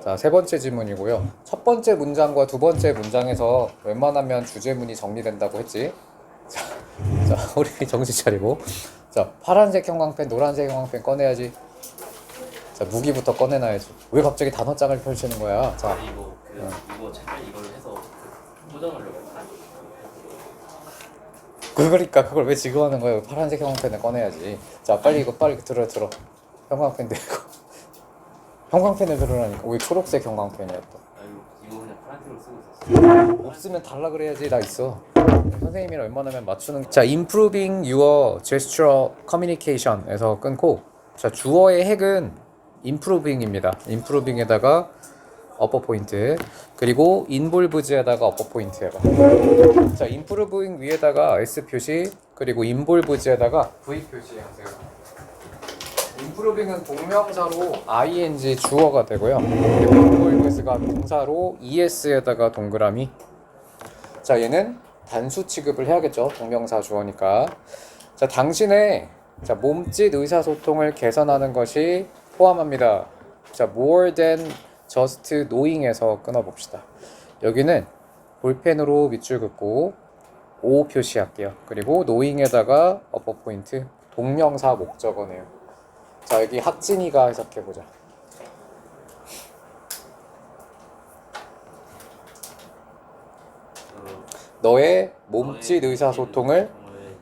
자, 세 번째 질문이고요. 첫 번째 문장과 두 번째 문장에서 웬만하면 주제문이 정리된다고 했지. 자, 우리 정신 차리고. 자, 파란색 형광펜, 노란색 형광펜 꺼내야지. 자, 무기부터 꺼내놔야지. 왜 갑자기 단어장을 펼치는 거야? 자, 이거 잘 이걸 해서 포장하려고. 그러니까 그걸 왜 지금 하는 거야? 파란색 형광펜을 꺼내야지. 자, 빨리 이거 빨리 들어. 형광펜 들고. 형광펜을 들으라니까. 왜 초록색 형광펜이야 또? 이거 그냥 파란색으로 쓰고 있었어. 없으면 달라 그래야지. 나 있어. 선생님이랑 웬만하면 맞추는. 자, improving your gestural communication에서 끊고. 자, 주어의 핵은 improving입니다. improving에다가 어퍼 포인트, 그리고 involved에다가 어퍼 포인트 해봐. 자, improving 위에다가 S 표시, 그리고 involved에다가 V 표시 하세요. improving은 동명사로 ing 주어가 되고요. 그리고 involved가 동사로 es에다가 동그라미. 자, 얘는 단수 취급을 해야겠죠. 동명사 주어니까. 자, 당신의 몸짓 의사소통을 개선하는 것이 포함합니다. 자, more than just knowing에서 끊어봅시다. 여기는 볼펜으로 밑줄 긋고 O 표시할게요. 그리고 knowing에다가 어퍼 포인트, 동명사 목적어네요. 자, 여기 학진이가 해석해보자. 너의 몸짓 의사소통을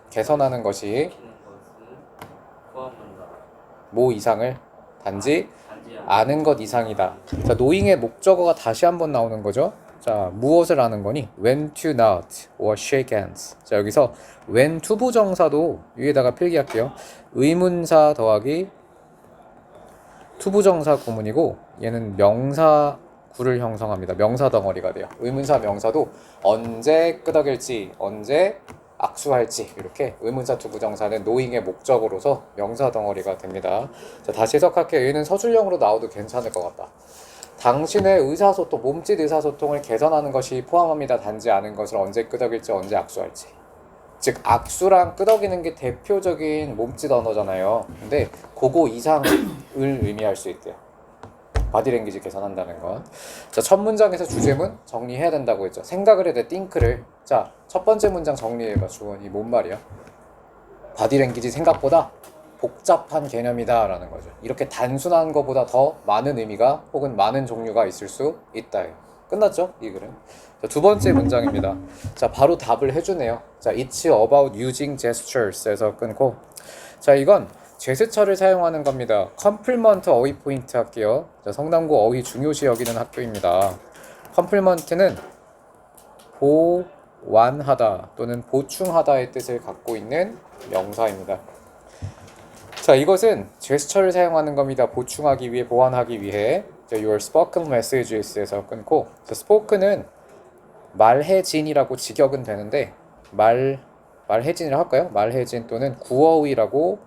개선하는 것이 뭐 이상을 단지 아는 것 이상이다. 자, knowing의 목적어가 다시 한번 나오는 거죠. 자, 무엇을 아는 거니? When to nod or shake hands. 자, 여기서 when to 부정사도 위에다가 필기할게요. 의문사 더하기 to 부정사 구문이고, 얘는 명사 구를 형성합니다. 명사 덩어리가 돼요. 의문사 명사도 언제 끄덕일지, 언제 악수할지, 이렇게 의문사 to 부정사는 knowing의 목적으로서 명사 덩어리가 됩니다. 자, 다시 해석할게요. 얘는 서술형으로 나와도 괜찮을 것 같다. 당신의 의사소통, 몸짓 의사소통을 개선하는 것이 포함합니다. 단지 아는 것을 언제 끄덕일지, 언제 악수할지. 즉, 악수랑 끄덕이는 게 대표적인 몸짓 언어잖아요. 근데 그거 이상을 의미할 수 있대요. 바디랭귀지 개선한다는 건. 자, 첫 문장에서 주제문 정리해야 된다고 했죠. 생각을 해야 돼, think를. 자, 첫 번째 문장 정리해봐. 주원이 뭔 말이야? 바디랭귀지 생각보다 복잡한 개념이다 라는 거죠. 이렇게 단순한 것보다 더 많은 의미가 혹은 많은 종류가 있을 수 있다. 끝났죠? 이 글은. 자, 두 번째 문장입니다. 자, 바로 답을 해주네요. 자, it's about using gestures에서 끊고. 자, 이건 제스처를 사용하는 겁니다. 컴플먼트 어휘 포인트 할게요. 자, 성남고 어휘 중요시 여기는 학교입니다. 컴플먼트는 보완하다 또는 보충하다의 뜻을 갖고 있는 명사입니다. 자, 이것은 제스처를 사용하는 겁니다. 보충하기 위해, 보완하기 위해. 자, your spoken messages에서 끊고. 자, spoken은 말해진이라고 직역은 되는데 말해진이라고 할까요? 말해진 또는 구어의라고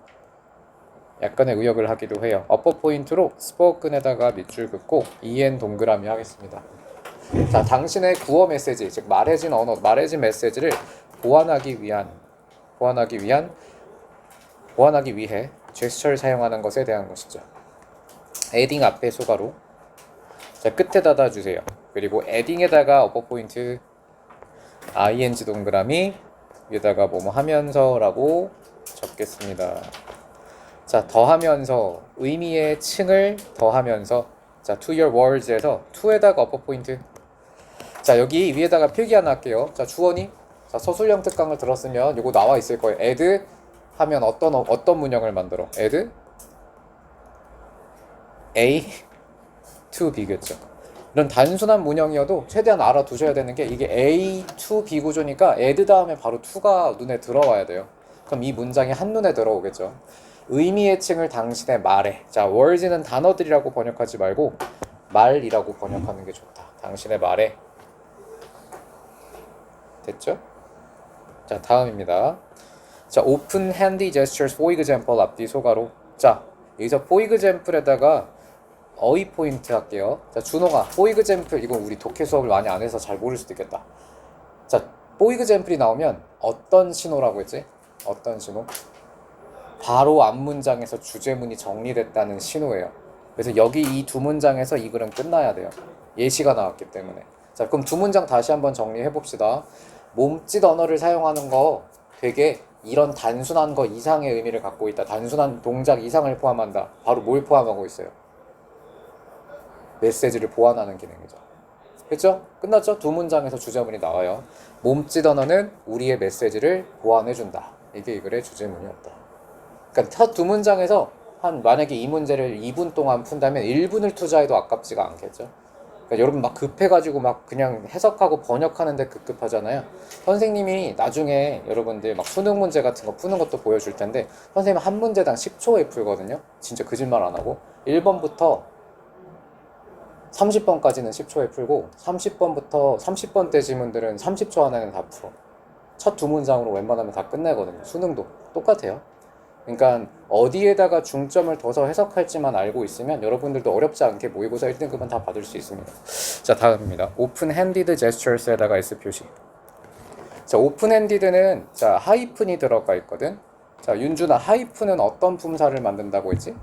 약간의 의역을 하기도 해요. 어퍼 포인트로 spoken에다가 밑줄 긋고 en 동그라미 하겠습니다. 자, 당신의 구어 메시지, 즉 말해진 언어, 말해진 메시지를 보완하기 위해 제스처를 사용하는 것에 대한 것이죠. adding 앞에 소가로. 자, 끝에 닫아주세요. 그리고 adding에다가 어퍼 포인트 ing 동그라미 위에다가 뭐뭐 하면서라고 적겠습니다. 자, 더하면서, 의미의 층을 더하면서. 자, to your words에서 to에다가 어퍼 포인트. 자, 여기 위에다가 필기 하나 할게요. 자, 주어니. 자, 서술형 특강을 들었으면 이거 나와 있을 거예요. add 하면 어떤 문형을 만들어? add A to B겠죠. 이런 단순한 문형이어도 최대한 알아두셔야 되는 게, 이게 A to B 구조니까 add 다음에 바로 to가 눈에 들어와야 돼요. 그럼 이 문장이 한눈에 들어오겠죠. 의미의 층을 당신의 말에. 자, words는 단어들이라고 번역하지 말고 말이라고 번역하는 게 좋다. 당신의 말에. 됐죠? 자, 다음입니다. 자, open handy gestures for example 앞뒤 소가로. 자, 여기서 for example에다가 어휘 포인트 할게요. 자, 준호가 for example, 이건 우리 독해 수업을 많이 안 해서 잘 모를 수도 있겠다. 자, for example이 나오면 어떤 신호라고 했지? 어떤 신호? 바로 앞 문장에서 주제문이 정리됐다는 신호예요. 그래서 여기 이 두 문장에서 이 글은 끝나야 돼요. 예시가 나왔기 때문에. 자, 그럼 두 문장 다시 한번 정리해 봅시다. 몸짓 언어를 사용하는 거 되게 이런 단순한 거 이상의 의미를 갖고 있다. 단순한 동작 이상을 포함한다. 바로 뭘 포함하고 있어요? 메시지를 보완하는 기능이죠. 그렇죠? 끝났죠? 두 문장에서 주제문이 나와요. 몸짓 언어는 우리의 메시지를 보완해준다. 이게 이 글의 주제문이었다. 그러니까 첫 두 문장에서 만약에 이 문제를 2분 동안 푼다면 1분을 투자해도 아깝지가 않겠죠. 그러니까 여러분 막 급해가지고 막 그냥 해석하고 번역하는데 급급하잖아요. 선생님이 나중에 여러분들 막 수능 문제 같은 거 푸는 것도 보여줄 텐데 선생님 한 문제당 10초에 풀거든요. 진짜 거짓말 안 하고 1번부터 30번까지는 10초에 풀고 30번부터 30번대 지문들은 30초 안에는 다 풀어. 첫 두 문장으로 웬만하면 다 끝내거든요. 수능도 똑같아요. 그러니까 어디에다가 중점을 둬서 해석할지만 알고 있으면 여러분들도 어렵지 않게 모의고사 1등급은 다 받을 수 있습니다. 자, 다음입니다. 오픈핸디드 제스처스에다가 S 표시. 자, 오픈핸디드는 자 하이픈이 들어가 있거든. 자, 윤준아, 하이픈은 어떤 품사를 만든다고 했지?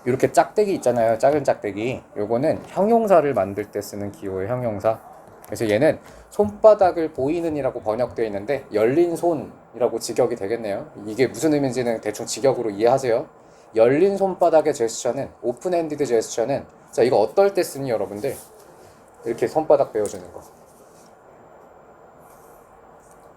이렇게 짝대기 있잖아요. 작은 짝대기. 요거는 형용사를 만들 때 쓰는 기호의 형용사. 그래서 얘는 손바닥을 보이는 이라고 번역되어 있는데 열린 손이라고 직역이 되겠네요. 이게 무슨 의미인지는 대충 직역으로 이해하세요. 열린 손바닥의 제스처는 오픈핸디드 제스처는 자 이거 어떨 때 쓰니 여러분들? 이렇게 손바닥 베어주는 거.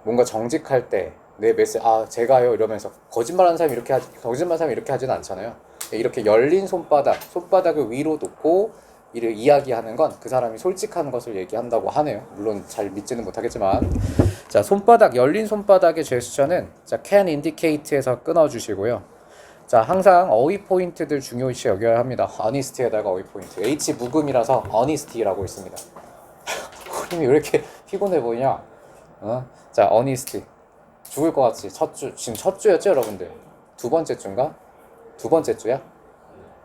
뭔가 정직할 때 내 메시지 제가요 이러면서 거짓말하는 사람이 이렇게 하지는 않잖아요. 이렇게 열린 손바닥을 위로 놓고 이를 이야기하는 건 그 사람이 솔직한 것을 얘기한다고 하네요. 물론 잘 믿지는 못하겠지만 자 열린 손바닥의 제스처는 자 can indicate에서 끊어주시고요. 자 항상 어휘 포인트들 중요시 여겨야 합니다. honesty에다가 어휘 포인트 H 묵음이라서 honesty라고 있습니다. 님이 왜 이렇게 피곤해 보이냐? 자 honesty 죽을 것 같지? 지금 첫 주였죠 여러분들? 두 번째 주인가? 두 번째 주야?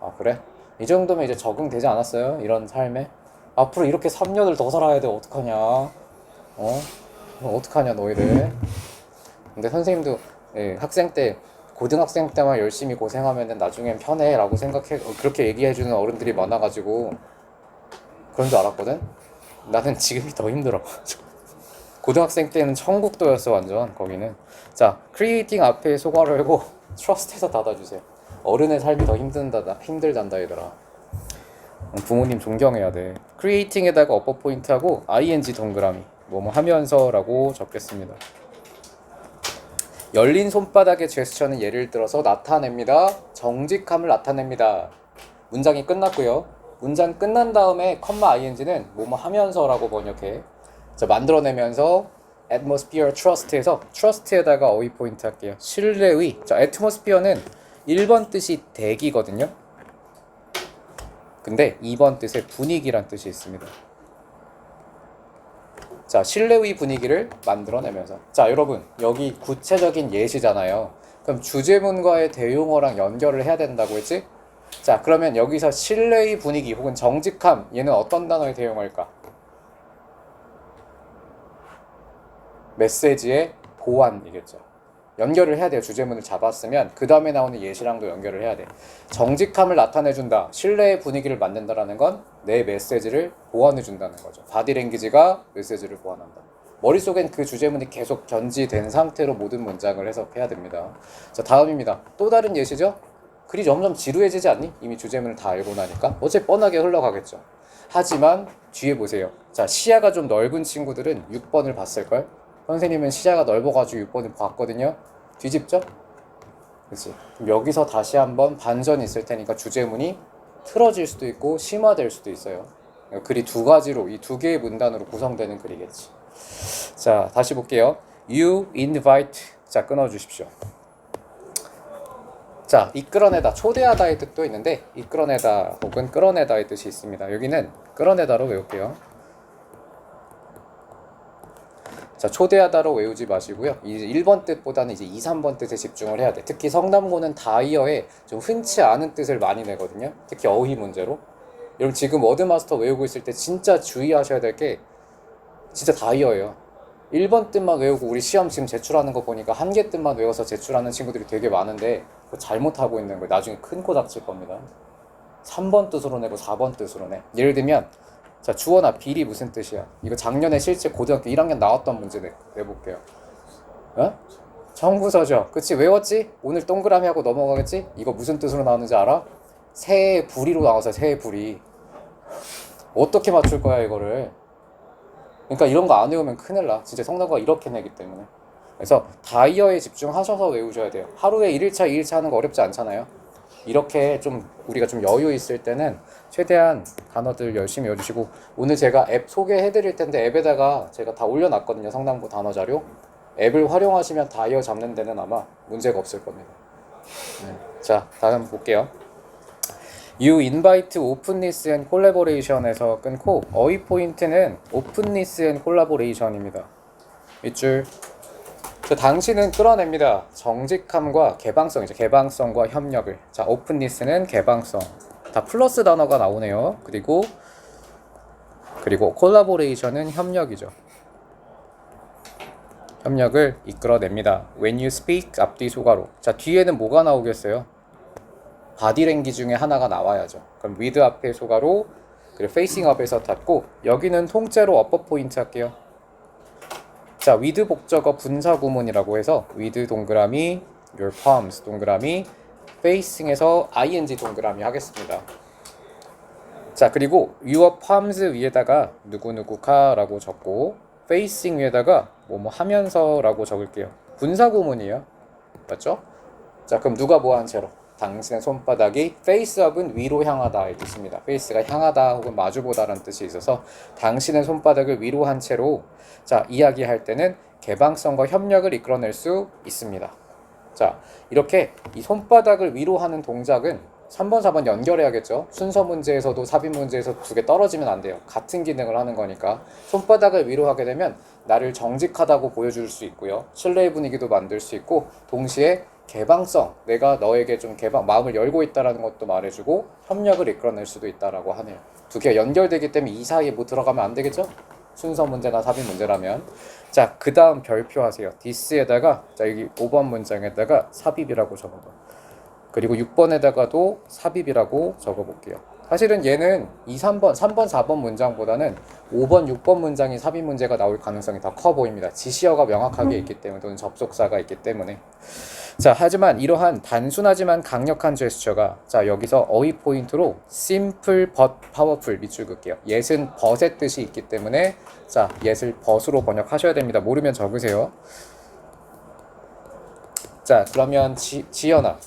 아 그래? 이 정도면 이제 적응되지 않았어요? 이런 삶에? 앞으로 이렇게 3년을 더 살아야 돼. 어떡하냐? 어떡하냐 너희들? 근데 선생님도 학생 때 고등학생 때만 열심히 고생하면 나중엔 편해 라고 생각해 그렇게 얘기해주는 어른들이 많아가지고 그런 줄 알았거든? 나는 지금이 더 힘들어. 고등학생 때는 천국도였어 완전 거기는. 자 크리에이팅 앞에 소괄호 열고 트러스트에서 닫아주세요. 어른의 삶이 더 힘들단다 얘들아. 부모님 존경해야 돼. 크리에이팅에다가 어퍼 포인트하고 ing 동그라미 뭐뭐 하면서라고 적겠습니다. 열린 손바닥의 제스처는 예를 들어서 나타냅니다. 정직함을 나타냅니다. 문장이 끝났고요. 문장 끝난 다음에 컴마 ing는 뭐뭐 하면서라고 번역해. 자 만들어내면서 atmosphere trust에서 trust에다가 어휘 포인트 할게요. 신뢰의. 자 atmosphere는 1번 뜻이 대기거든요. 근데 2번 뜻에 분위기란 뜻이 있습니다. 자 신뢰의 분위기를 만들어내면서 자 여러분 여기 구체적인 예시잖아요. 그럼 주제문과의 대용어랑 연결을 해야 된다고 했지? 자 그러면 여기서 신뢰의 분위기 혹은 정직함 얘는 어떤 단어에 대용할까? 메시지의 보완이겠죠. 연결을 해야 돼요. 주제문을 잡았으면 그 다음에 나오는 예시랑도 연결을 해야 돼. 정직함을 나타내준다. 신뢰의 분위기를 만든다라는 건 내 메시지를 보완해준다는 거죠. 바디랭귀지가 메시지를 보완한다. 머릿속엔 그 주제문이 계속 견지된 상태로 모든 문장을 해석해야 됩니다. 자 다음입니다. 또 다른 예시죠. 글이 점점 지루해지지 않니? 이미 주제문을 다 알고 나니까 어째 뻔하게 흘러가겠죠. 하지만 뒤에 보세요. 자 시야가 좀 넓은 친구들은 6번을 봤을걸? 선생님은 시야가 넓어가지고 6번을 봤거든요. 뒤집죠? 그치? 그럼 여기서 다시 한번 반전이 있을 테니까 주제문이 틀어질 수도 있고 심화될 수도 있어요. 글이 두 가지로 이 두 개의 문단으로 구성되는 글이겠지. 자 다시 볼게요. You invite 자 끊어주십시오. 자 이끌어내다 초대하다의 뜻도 있는데 이끌어내다 혹은 끌어내다의 뜻이 있습니다. 여기는 끌어내다로 외울게요. 자 초대하다로 외우지 마시고요. 이제 1번 뜻보다는 이제 2, 3번 뜻에 집중을 해야 돼. 특히 성남고는 다이어에 좀 흔치 않은 뜻을 많이 내거든요. 특히 어휘 문제로. 여러분 지금 워드마스터 외우고 있을 때 진짜 주의하셔야 될 게 진짜 다이어예요. 1번 뜻만 외우고 우리 시험 지금 제출하는 거 보니까 한 개 뜻만 외워서 제출하는 친구들이 되게 많은데 그거 잘못하고 있는 거예요. 나중에 큰 코 닥칠 겁니다. 3번 뜻으로 내고 4번 뜻으로 내. 예를 들면 자 주어나 빌이 무슨 뜻이야? 이거 작년에 실제 고등학교 1학년 나왔던 문제 내볼게요. 어? 청부서죠. 그치 외웠지? 오늘 동그라미 하고 넘어가겠지? 이거 무슨 뜻으로 나오는지 알아? 새의 부리로 나와서 새의 부리. 어떻게 맞출 거야 이거를? 그러니까 이런 거 안 외우면 큰일 나. 진짜 성적과 이렇게 내기 때문에. 그래서 다이어에 집중하셔서 외우셔야 돼요. 하루에 1일차, 2일차 하는 거 어렵지 않잖아요. 이렇게 좀 우리가 좀 여유 있을 때는 최대한 단어들 열심히 외워주시고 오늘 제가 앱 소개해 드릴 텐데 앱에다가 제가 다 올려놨거든요. 성당부 단어 자료. 앱을 활용하시면 다이어 잡는 데는 아마 문제가 없을 겁니다. 네. 자, 다음 볼게요. You invite openness and collaboration에서 끊고 어휘 포인트는 openness and collaboration입니다. 밑줄. 그 당신은 끌어냅니다. 정직함과 개방성이죠. 개방성과 협력을. 자, openness는 개방성. 다 플러스 단어가 나오네요. 그리고 collaboration은 협력이죠. 협력을 이끌어냅니다. When you speak 앞뒤 소가로. 자, 뒤에는 뭐가 나오겠어요? 바디랭귀 중에 하나가 나와야죠. 그럼 with 앞에 소가로 그리고 facing up에서 닫고 여기는 통째로 어법 포인트 할게요. 자, with 복저거 분사 구문이라고 해서 with 동그라미 your palms 동그라미 facing에서 ing 동그라미 하겠습니다. 자, 그리고 your palms 위에다가 누구누구카라고 적고 facing 위에다가 뭐뭐 하면서라고 적을게요. 분사 구문이에요. 맞죠? 자, 그럼 누가 뭐 한 채로? 당신의 손바닥이 face up은 위로 향하다의 뜻입니다. face가 향하다 혹은 마주보다라는 뜻이 있어서 당신의 손바닥을 위로 한 채로 자, 이야기할 때는 개방성과 협력을 이끌어낼 수 있습니다. 자, 이렇게 이 손바닥을 위로 하는 동작은 3번, 4번 연결해야겠죠. 순서 문제에서도 삽입 문제에서 두 개 떨어지면 안 돼요. 같은 기능을 하는 거니까. 손바닥을 위로 하게 되면 나를 정직하다고 보여줄 수 있고요. 신뢰의 분위기도 만들 수 있고 동시에 개방성, 내가 너에게 좀 마음을 열고 있다라는 것도 말해주고 협력을 이끌어낼 수도 있다라고 하네요. 두 개가 연결되기 때문에 이 사이에 뭐 들어가면 안 되겠죠? 순서 문제나 삽입 문제라면. 자, 그 다음 별표 하세요. this에다가 자 여기 5번 문장에다가 삽입이라고 적어봐. 그리고 6번에다가도 삽입이라고 적어볼게요. 사실은 얘는 2, 3번, 4번 문장보다는 5번, 6번 문장이 삽입 문제가 나올 가능성이 더 커 보입니다. 지시어가 명확하게 있기 때문에 또는 접속사가 있기 때문에. 자, 하지만 이러한 단순하지만 강력한 제스처가 자 여기서 어휘 포인트로 simple but powerful 밑줄 긋게요. yes은 but의 뜻이 있기 때문에 자 yes을 but으로 번역하셔야 됩니다. 모르면 적으세요. 자, 그러면 지연아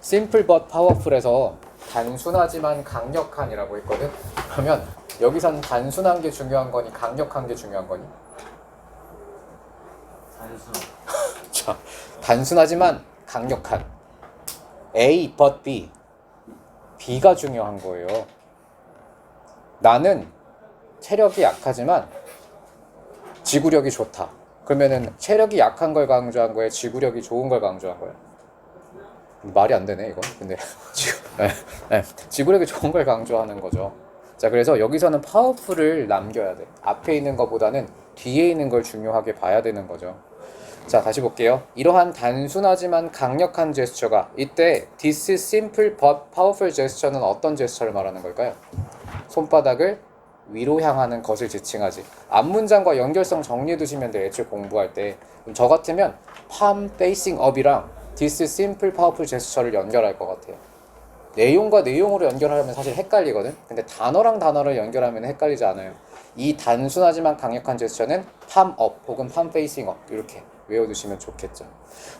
simple but powerful에서 단순하지만 강력한이라고 했거든. 그러면 여기서는 단순한 게 중요한 거니 강력한 게 중요한 거니? 단순. 자, 단순하지만 강력한 A but B B가 중요한 거예요. 나는 체력이 약하지만 지구력이 좋다. 그러면은 체력이 약한 걸 강조한 거예요? 지구력이 좋은 걸 강조한 거예요? 말이 안 되네 이거. 근데 지구력이 좋은 걸 강조하는 거죠. 자, 그래서 여기서는 파워풀을 남겨야 돼. 앞에 있는 것보다는 뒤에 있는 걸 중요하게 봐야 되는 거죠. 자, 다시 볼게요. 이러한 단순하지만 강력한 제스처가 이때 this simple but powerful gesture는 어떤 제스처를 말하는 걸까요? 손바닥을 위로 향하는 것을 지칭하지. 앞문장과 연결성 정리해 두시면 돼요. 애초에 공부할 때. 그럼 저 같으면 palm facing up이랑 this simple powerful gesture를 연결할 것 같아요. 내용과 내용으로 연결하려면 사실 헷갈리거든. 근데 단어랑 단어를 연결하면 헷갈리지 않아요. 이 단순하지만 강력한 제스처는 palm up 혹은 palm facing up 이렇게 외워두시면 좋겠죠.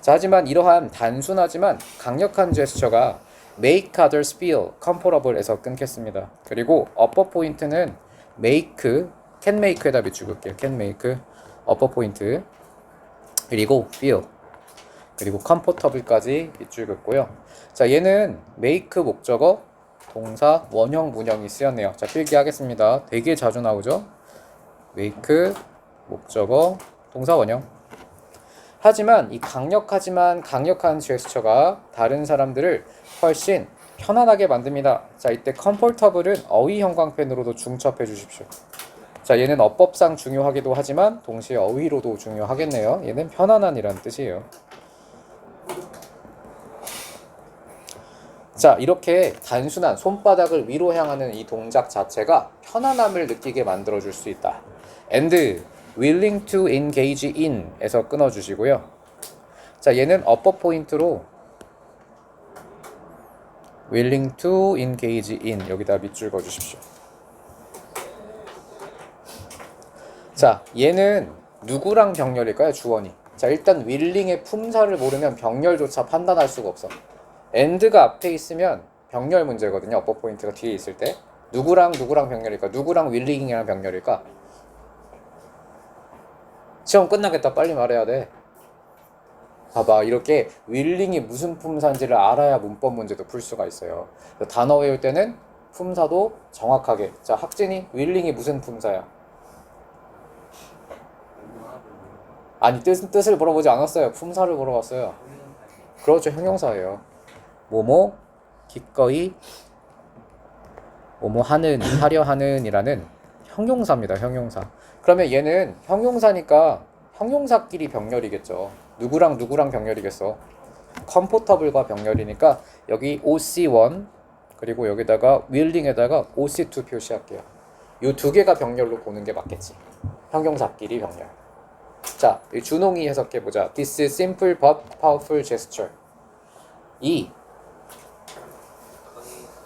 자, 하지만 이러한 단순하지만 강력한 제스처가 make others feel comfortable에서 끊겠습니다. 그리고 upper 포인트는 make, can make에다 밑줄 긋게요. can make, upper 포인트 그리고 feel 그리고 comfortable까지 밑줄 긋고요. 자, 얘는 make 목적어 동사 원형 문형이 쓰였네요. 자, 필기하겠습니다. 되게 자주 나오죠. make 목적어 동사 원형. 하지만 이 강력하지만 강력한 제스처가 다른 사람들을 훨씬 편안하게 만듭니다. 자, 이때 comfortable은 어휘 형광펜으로도 중첩해 주십시오. 자, 얘는 어법상 중요하기도 하지만 동시에 어휘로도 중요하겠네요. 얘는 편안한이라는 뜻이에요. 자, 자, 이렇게 단순한 손바닥을 위로 향하는 이 동작 자체가 편안함을 느끼게 만들어줄 수 있다. And willing to engage in 에서 끊어주시고요. 자, 얘는 upper 포인트로 willing to engage in 여기다 밑줄 그어주십시오. 자, 얘는 누구랑 병렬일까요? 주어니. 자, 일단 willing의 품사를 모르면 병렬조차 판단할 수가 없어. and가 앞에 있으면 병렬 문제거든요. upper 포인트가 뒤에 있을 때 누구랑 병렬일까? 누구랑 willing이랑 병렬일까? 시험 끝나겠다. 빨리 말해야 돼. 봐봐, 이렇게 willing이 무슨 품사인지를 알아야 문법 문제도 풀 수가 있어요. 단어 외울 때는 품사도 정확하게. 자, 학진이 willing이 무슨 품사야? 아니, 뜻을 물어보지 않았어요. 품사를 물어봤어요. 그렇죠, 형용사예요. 뭐뭐 기꺼이 뭐뭐 하는, 하려 하는이라는 형용사입니다. 형용사. 그러면 얘는 형용사니까 형용사끼리 병렬이겠죠. 누구랑 병렬이겠어. comfortable과 병렬이니까 여기 OC1 그리고 여기다가 willing에다가 OC2 표시할게요. 이 두 개가 병렬로 보는 게 맞겠지. 형용사끼리 병렬. 자, 준홍이 해석해보자. This simple but powerful gesture. 이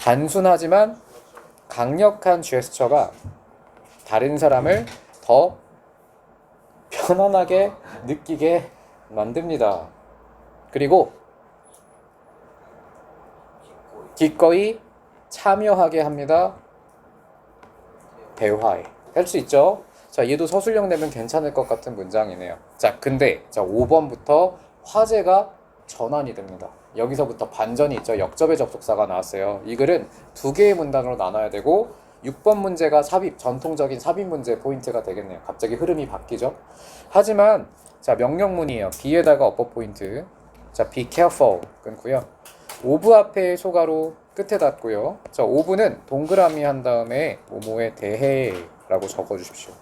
단순하지만 강력한 제스처가 다른 사람을 더 편안하게 느끼게 만듭니다. 그리고 기꺼이 참여하게 합니다. 대화에. 할 수 있죠? 자, 얘도 서술형 내면 괜찮을 것 같은 문장이네요. 자, 근데 5번부터 화제가 전환이 됩니다. 여기서부터 반전이 있죠. 역접의 접속사가 나왔어요. 이 글은 두 개의 문단으로 나눠야 되고 6번 문제가 삽입, 전통적인 삽입 문제 포인트가 되겠네요. 갑자기 흐름이 바뀌죠. 하지만 자, 명령문이에요. be에다가 upper 포인트. 자, be careful 끊고요. of 앞에 소가로 끝에 닫고요. 자, of는 동그라미 한 다음에 뭐뭐에 대해 라고 적어주십시오.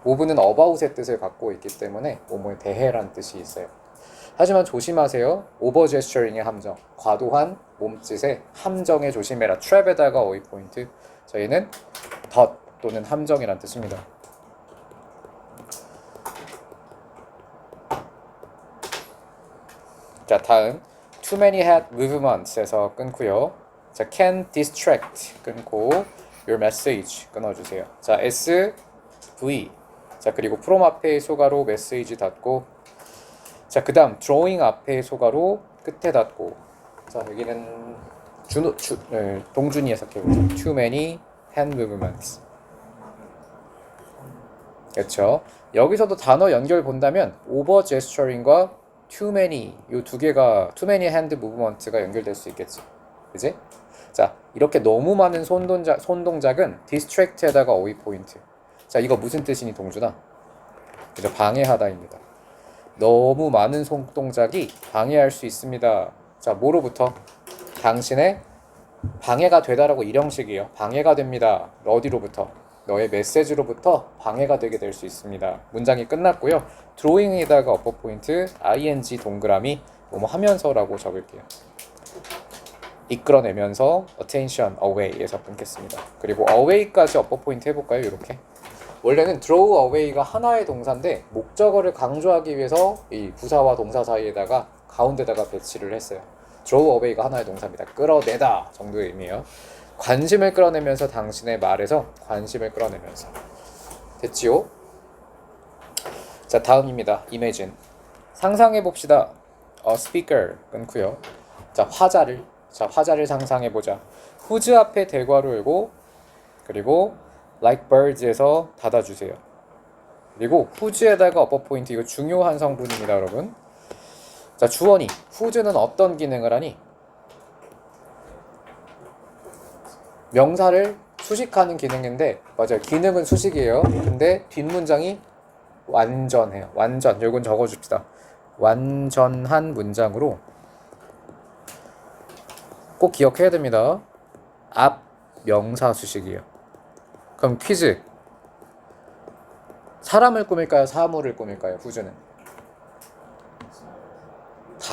of는 about의 뜻을 갖고 있기 때문에 뭐뭐에 대해라는 뜻이 있어요. 하지만 조심하세요. 오버 제스처링의 함정, 과도한 몸짓의 함정에 조심해라. trap에다가 어휘 포인트. 저희는 덫 또는 함정이란 뜻입니다. 자, 다음 too many head movements에서 끊고요. 자, can distract 끊고 your message 끊어주세요. 자, S, V. 자, 그리고 from 앞에 소가로 메시지 닫고. 자, 그 다음 drawing 앞에 소가로 끝에 닫고. 자, 여기는 동준이 해석해보죠. Too many hand movements. 그렇죠. 여기서도 단어 연결 본다면 over gesturing과 too many 이 두 개가 too many hand movements가 연결될 수 있겠지. 그지? 자, 이렇게 너무 많은 손동작은 distract에다가 어휘 포인트. 자, 이거 무슨 뜻이니 동준아? 그죠? 방해하다입니다. 너무 많은 손동작이 방해할 수 있습니다. 자, 뭐로부터? 당신의 방해가 되다라고 일형식이에요. 방해가 됩니다. 어디로부터? 너의 메시지로부터 방해가 되게 될 수 있습니다. 문장이 끝났고요. 드로잉에다가 어퍼 포인트, ing 동그라미 뭐뭐 하면서라고 적을게요. 이끌어내면서 attention away에서 끊겠습니다. 그리고 away까지 어퍼 포인트 해볼까요? 이렇게. 원래는 draw away가 하나의 동사인데 목적어를 강조하기 위해서 이 부사와 동사 사이에다가 가운데다가 배치를 했어요. draw away가 하나의 동사입니다. 끌어내다 정도의 의미예요. 관심을 끌어내면서 당신의 말에서 관심을 끌어내면서. 됐지요? 자, 다음입니다. imagine. 상상해 봅시다. a speaker 끊고요. 자, 화자를 상상해 보자. whose 앞에 대괄호 열고 그리고 like birds에서 닫아주세요. 그리고 whose에다가 upper 포인트. 이거 중요한 성분입니다, 여러분. 자, 주어니 whose는 어떤 기능을 하니? 명사를 수식하는 기능인데, 맞아요. 기능은 수식이에요. 근데 뒷문장이 완전해요. 완전. 이건 적어줍시다. 완전한 문장으로 꼭 기억해야 됩니다. 앞 명사 수식이에요. 그럼 퀴즈. 사람을 꾸밀까요? 사물을 꾸밀까요? 후즈는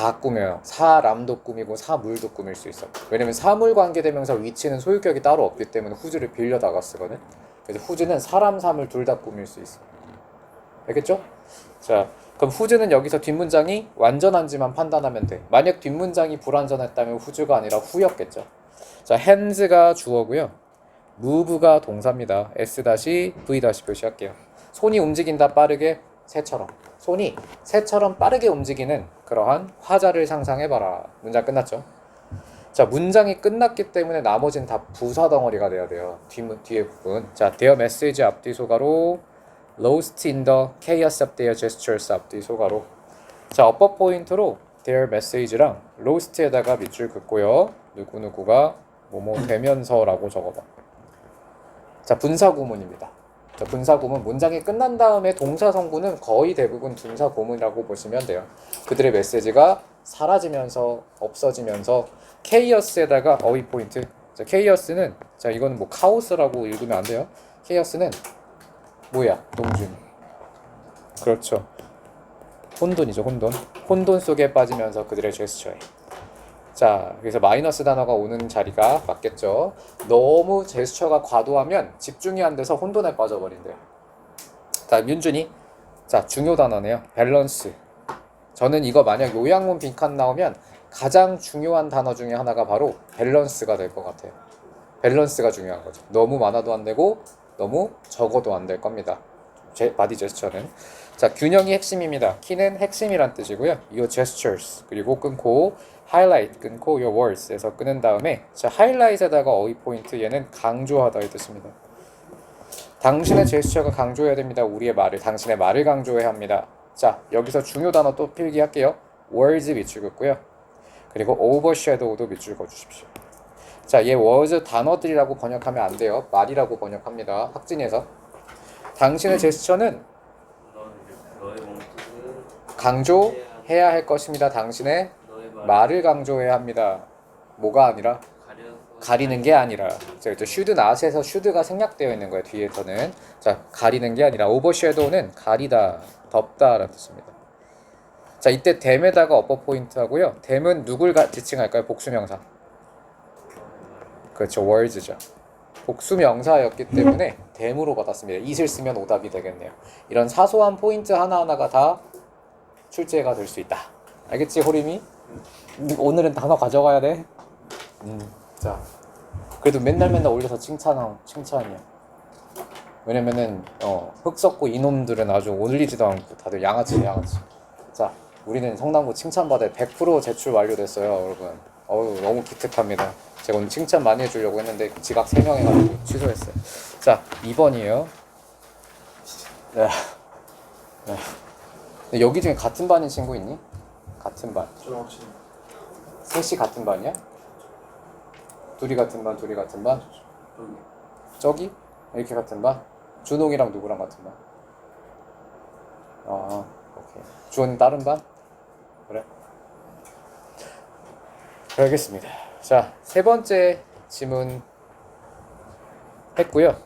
다 꾸며요. 사람도 꾸미고 사물도 꾸밀 수 있어. 왜냐면 사물 관계대명사 위치는 소유격이 따로 없기 때문에 whose를 빌려다가 쓰거든. 그래서 whose는 사람, 사물 둘 다 꾸밀 수 있어. 알겠죠? 자, 그럼 whose는 여기서 뒷문장이 완전한지만 판단하면 돼. 만약 뒷문장이 불완전했다면 whose가 아니라 who였겠죠. 자, hands가 주어고요. move가 동사입니다. S-V- 표시할게요. 손이 움직인다 빠르게 새처럼. 손이 새처럼 빠르게 움직이는 그러한 화자를 상상해봐라. 문장 끝났죠? 자, 문장이 끝났기 때문에 나머지는 다 부사 덩어리가 돼야 돼요. 뒤에 부분. 자, their message 앞뒤 소가로 lost in the chaos of their gestures 앞뒤 소가로. 자, upper 포인트로 their message랑 lost에다가 밑줄 긋고요. 누구누구가 뭐뭐 되면서라고 적어봐. 자, 분사구문입니다. 자, 분사구문 문장이 끝난 다음에 동사 성구는 거의 대부분 분사구문이라고 보시면 돼요. 그들의 메시지가 사라지면서 없어지면서 케이어스에다가 어휘 포인트. 자, 케이어스는 자, 이거는 뭐 카오스라고 읽으면 안 돼요. 케이어스는 뭐야? 동준. 그렇죠. 혼돈이죠, 혼돈. 혼돈 속에 빠지면서 그들의 제스처에. 자, 그래서 마이너스 단어가 오는 자리가 맞겠죠. 너무 제스처가 과도하면 집중이 안 돼서 혼돈에 빠져버린대요. 자, 윤준이. 자, 중요 단어네요. 밸런스. 저는 이거 만약 요양문 빈칸 나오면 가장 중요한 단어 중에 하나가 바로 밸런스가 될 것 같아요. 밸런스가 중요한 거죠. 너무 많아도 안 되고 너무 적어도 안 될 겁니다. 바디 제스처는. 자, 균형이 핵심입니다. 키는 핵심이란 뜻이고요. your gestures 그리고 끊고 highlight 끊고 your words에서 끊은 다음에 자, highlight에다가 어휘 포인트 얘는 강조하다의 뜻입니다. 당신의 제스처가 강조해야 됩니다. 우리의 말을 당신의 말을 강조해야 합니다. 자, 여기서 중요 단어 또 필기할게요. words 밑줄 긋고요. 그리고 overshadow도 밑줄 그어주십시오. 자, 얘 words 단어들이라고 번역하면 안 돼요. 말이라고 번역합니다. 학진에서 당신의 제스처는 강조해야 할 것입니다. 당신의 말을 강조해야 합니다. 뭐가 아니라 가리는 게 아니라. 자, should not에서 should가 생략되어 있는 거예요. 뒤에서는. 자, 가리는 게 아니라 overshadow는 가리다, 덮다라는 뜻입니다. 자, 이때 tham에다가 upper 포인트 하고요. tham은 누굴 지칭할까요? 복수명사. 그렇죠. words죠. 복수명사였기 때문에 tham으로 받았습니다. it을 쓰면 오답이 되겠네요. 이런 사소한 포인트 하나하나가 다 출제가 될 수 있다. 알겠지, 호림이? 오늘은 단어 가져가야 돼. 자, 그래도 맨날 올려서 칭찬이야. 왜냐면은 흙 썩고 이놈들은 아주 올리지도 않고 다들 양아치. 자, 우리는 성남고 칭찬받아 100% 제출 완료됐어요, 여러분. 너무 기특합니다. 제가 오늘 칭찬 많이 해주려고 했는데 지각 3명 해가지고 취소했어요. 자, 2번이에요. 네. 근데 여기 중에 같은 반인 친구 있니? 같은 반. 셋이 같은 반이야? 둘이 같은 반? 저기? 이렇게 같은 반? 준홍이랑 누구랑 같은 반? 오케이. 주원은 다른 반? 그래? 알겠습니다. 자, 3번째 지문 했고요.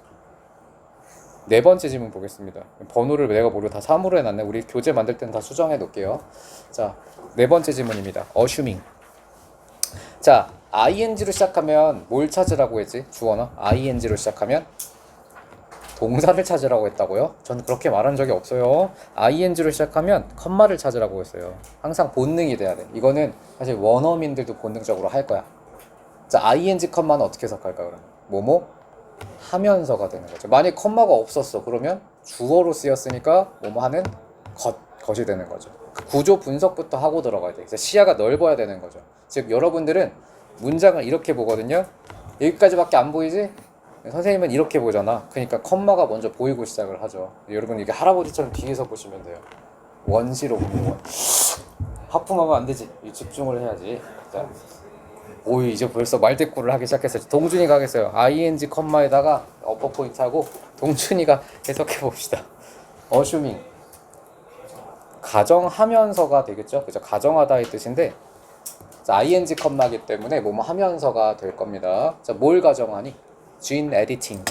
4번째 지문 보겠습니다. 번호를 내가 모르고 다 3으로 해놨네. 우리 교재 만들 때는 다 수정해 놓을게요. 자, 4번째 지문입니다. assuming. 자, ing로 시작하면 뭘 찾으라고 했지? 주어나 ing로 시작하면 동사를 찾으라고 했다고요? 전 그렇게 말한 적이 없어요. ing로 시작하면 컴마를 찾으라고 했어요. 항상 본능이 돼야 돼. 이거는 사실 원어민들도 본능적으로 할 거야. 자, ing 컴마는 어떻게 해석할까 그러면? 뭐뭐 하면서가 되는 거죠. 만약 컴마가 없었어. 그러면 주어로 쓰였으니까 뭐뭐 하는 것이 되는 거죠. 그 구조 분석부터 하고 들어가야 돼. 그래서 시야가 넓어야 되는 거죠. 즉 여러분들은 문장을 이렇게 보거든요. 여기까지밖에 안 보이지? 선생님은 이렇게 보잖아. 그러니까 컴마가 먼저 보이고 시작을 하죠. 여러분 이게 할아버지처럼 뒤에서 보시면 돼요. 원시로 보면 하품하면 안 되지. 집중을 해야지. 자, 이제 벌써 말대꾸를 하기 시작했어요. 동준이가 하겠어요. ing 컴마에다가 어퍼 포인트 하고 동준이가 해석해 봅시다. assuming 가정하면서가 되겠죠. 그죠? 가정하다의 뜻인데 자, ing 컴마기 때문에 뭐뭐 하면서가 될 겁니다. 자, 뭘 가정하니? gene editing.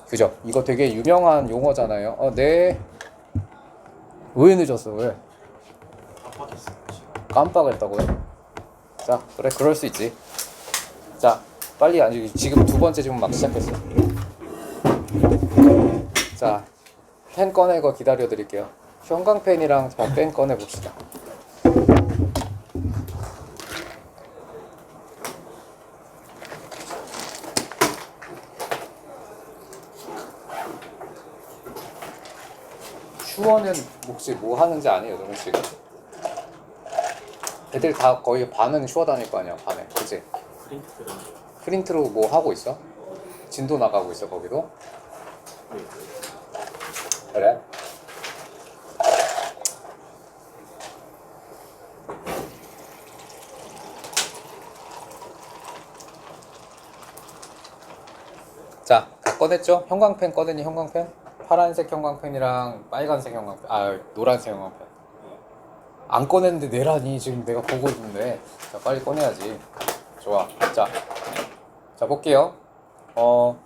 그죠? 이거 되게 유명한 용어잖아요. 네. 왜 늦었어? 왜? 깜빡했다고요? 자, 그래, 그럴 수 있지. 자, 빨리 아니 지금 두 번째 질문 막 시작했어. 자, 펜 꺼내고 기다려 드릴게요. 형광펜이랑 펜 꺼내 봅시다. 슈어는 혹시 뭐 하는지 아니에요, 너는 지금? 애들 다 거의 반은 슈어 다닐 거 아니야, 반에, 그치? 프린트 들은 프린트로 뭐 하고 있어? 진도 나가고 있어, 거기도? 그래? 자, 다 꺼냈죠? 형광펜 꺼냈니, 형광펜? 파란색 형광펜이랑 빨간색 형광펜, 노란색 형광펜. 안 꺼냈는데 내라니, 지금 내가 보고 있는데. 자, 빨리 꺼내야지. 좋아. 자, 볼게요.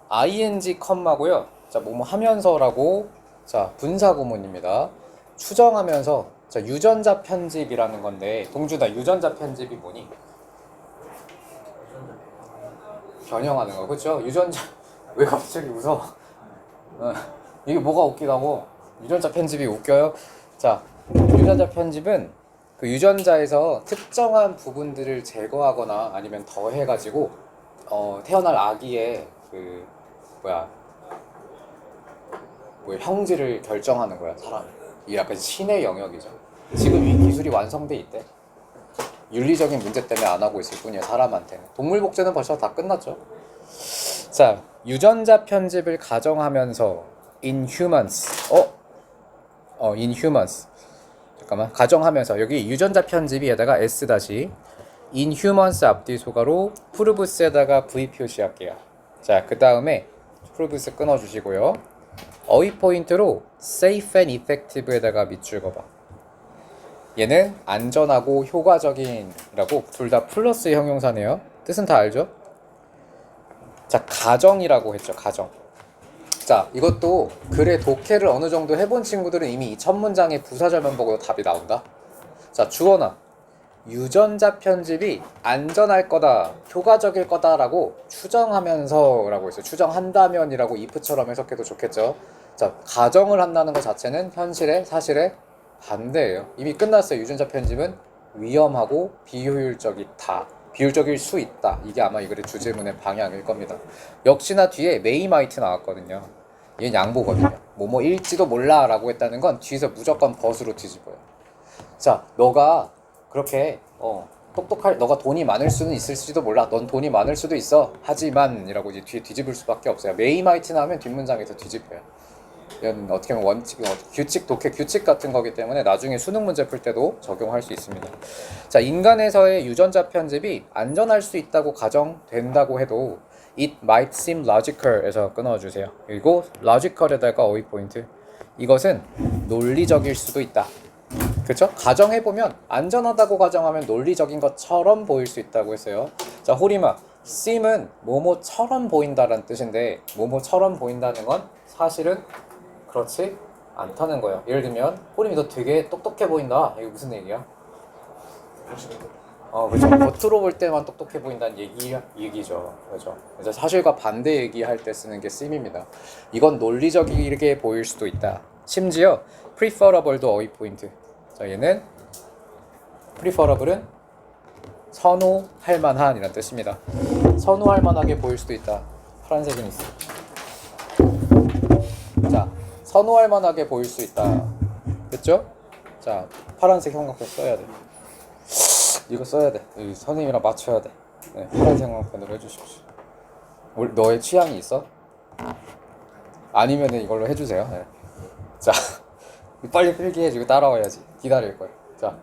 ing 컴마고요. 자, 뭐뭐 하면서라고. 자, 분사 구문입니다. 추정하면서. 자, 유전자 편집이라는 건데, 동준아, 유전자 편집이 뭐니? 변형하는 거, 그쵸? 유전자, 왜 갑자기 웃어? 이게 뭐가 웃기다고? 유전자 편집이 웃겨요? 자, 유전자 편집은 그 유전자에서 특정한 부분들을 제거하거나 아니면 더해가지고 태어날 아기의 그 형질을 결정하는 거야, 사람. 이 약간 신의 영역이죠. 지금 이 기술이 완성돼 있대. 윤리적인 문제 때문에 안 하고 있을 뿐이야, 사람한테는. 동물 복제는 벌써 다 끝났죠. 자, 유전자 편집을 가정하면서 in humans. in humans. 잠깐만. 가정하면서 여기 유전자 편집에다가 s 다시 in humans 앞뒤 소가로 proves,에다가 v 표시할게요. 자, 그 다음에 proves 끊어주시고요. 어휘 포인트로 safe and effective에다가 밑줄 그어봐. 얘는 안전하고 효과적인이라고, 둘 다 플러스 형용사네요. 뜻은 다 알죠? 자, 가정이라고 했죠, 가정. 자, 이것도 글의 독해를 어느 정도 해본 친구들은 이미 이 첫 문장의 부사절만 보고 답이 나온다. 자, 주어나 유전자 편집이 안전할 거다, 효과적일 거다라고 추정하면서 라고 했어요. 추정한다면이라고 if처럼 해석해도 좋겠죠. 자, 가정을 한다는 것 자체는 현실의, 사실의 반대예요. 이미 끝났어요. 유전자 편집은 위험하고 비효율적이다, 비효율적일 수 있다. 이게 아마 이 글의 주제문의 방향일 겁니다. 역시나 뒤에 may might 나왔거든요. 얘는 양보거든요. 뭐뭐일지도 몰라 라고 했다는 건 뒤에서 무조건 벗으로 뒤집어요. 자, 너가 그렇게 너가 돈이 많을 수는 있을지도 몰라. 넌 돈이 많을 수도 있어. 하지만 이라고 이제 뒤에 뒤집을 수밖에 없어요. may might 나오면 뒷문장에서 뒤집혀요. 이건 어떻게 보면 원칙, 규칙, 독해 규칙 같은 거기 때문에 나중에 수능 문제 풀 때도 적용할 수 있습니다. 자, 인간에서의 유전자 편집이 안전할 수 있다고 가정된다고 해도 it might seem logical에서 끊어주세요. 그리고 logical에다가 어휘 포인트. 이것은 논리적일 수도 있다. 그렇죠? 가정해보면 안전하다고 가정하면 논리적인 것처럼 보일 수 있다고 했어요. 자, 호리마, seem은 뭐뭐처럼 보인다라는 뜻인데, 뭐뭐처럼 보인다는 건 사실은 그렇지 않다는 거예요. 예를 들면 호림이 너 되게 똑똑해 보인다. 이게 무슨 얘기야? 그렇죠. 겉으로 볼 때만 똑똑해 보인다는 얘기죠. 그렇죠. 그래서 사실과 반대 얘기할 때 쓰는 게 seem입니다. 이건 논리적이게 보일 수도 있다. 심지어 preferable도 어휘 포인트. 자, 얘는 preferable은 선호할 만한 이란 뜻입니다. 선호할 만하게 보일 수도 있다. 파란색은 있어. 자, 선호할 만하게 보일 수 있다. 됐죠? 자, 파란색 형광펜 써야 돼. 이거 써야 돼. 선생님이랑 맞춰야 돼. 네, 파란색 형광펜으로 해주십시오. 너의 취향이 있어? 아니면 이걸로 해주세요. 네. 자, 빨리 필기해주고 따라와야지. 기다릴 거야. 자,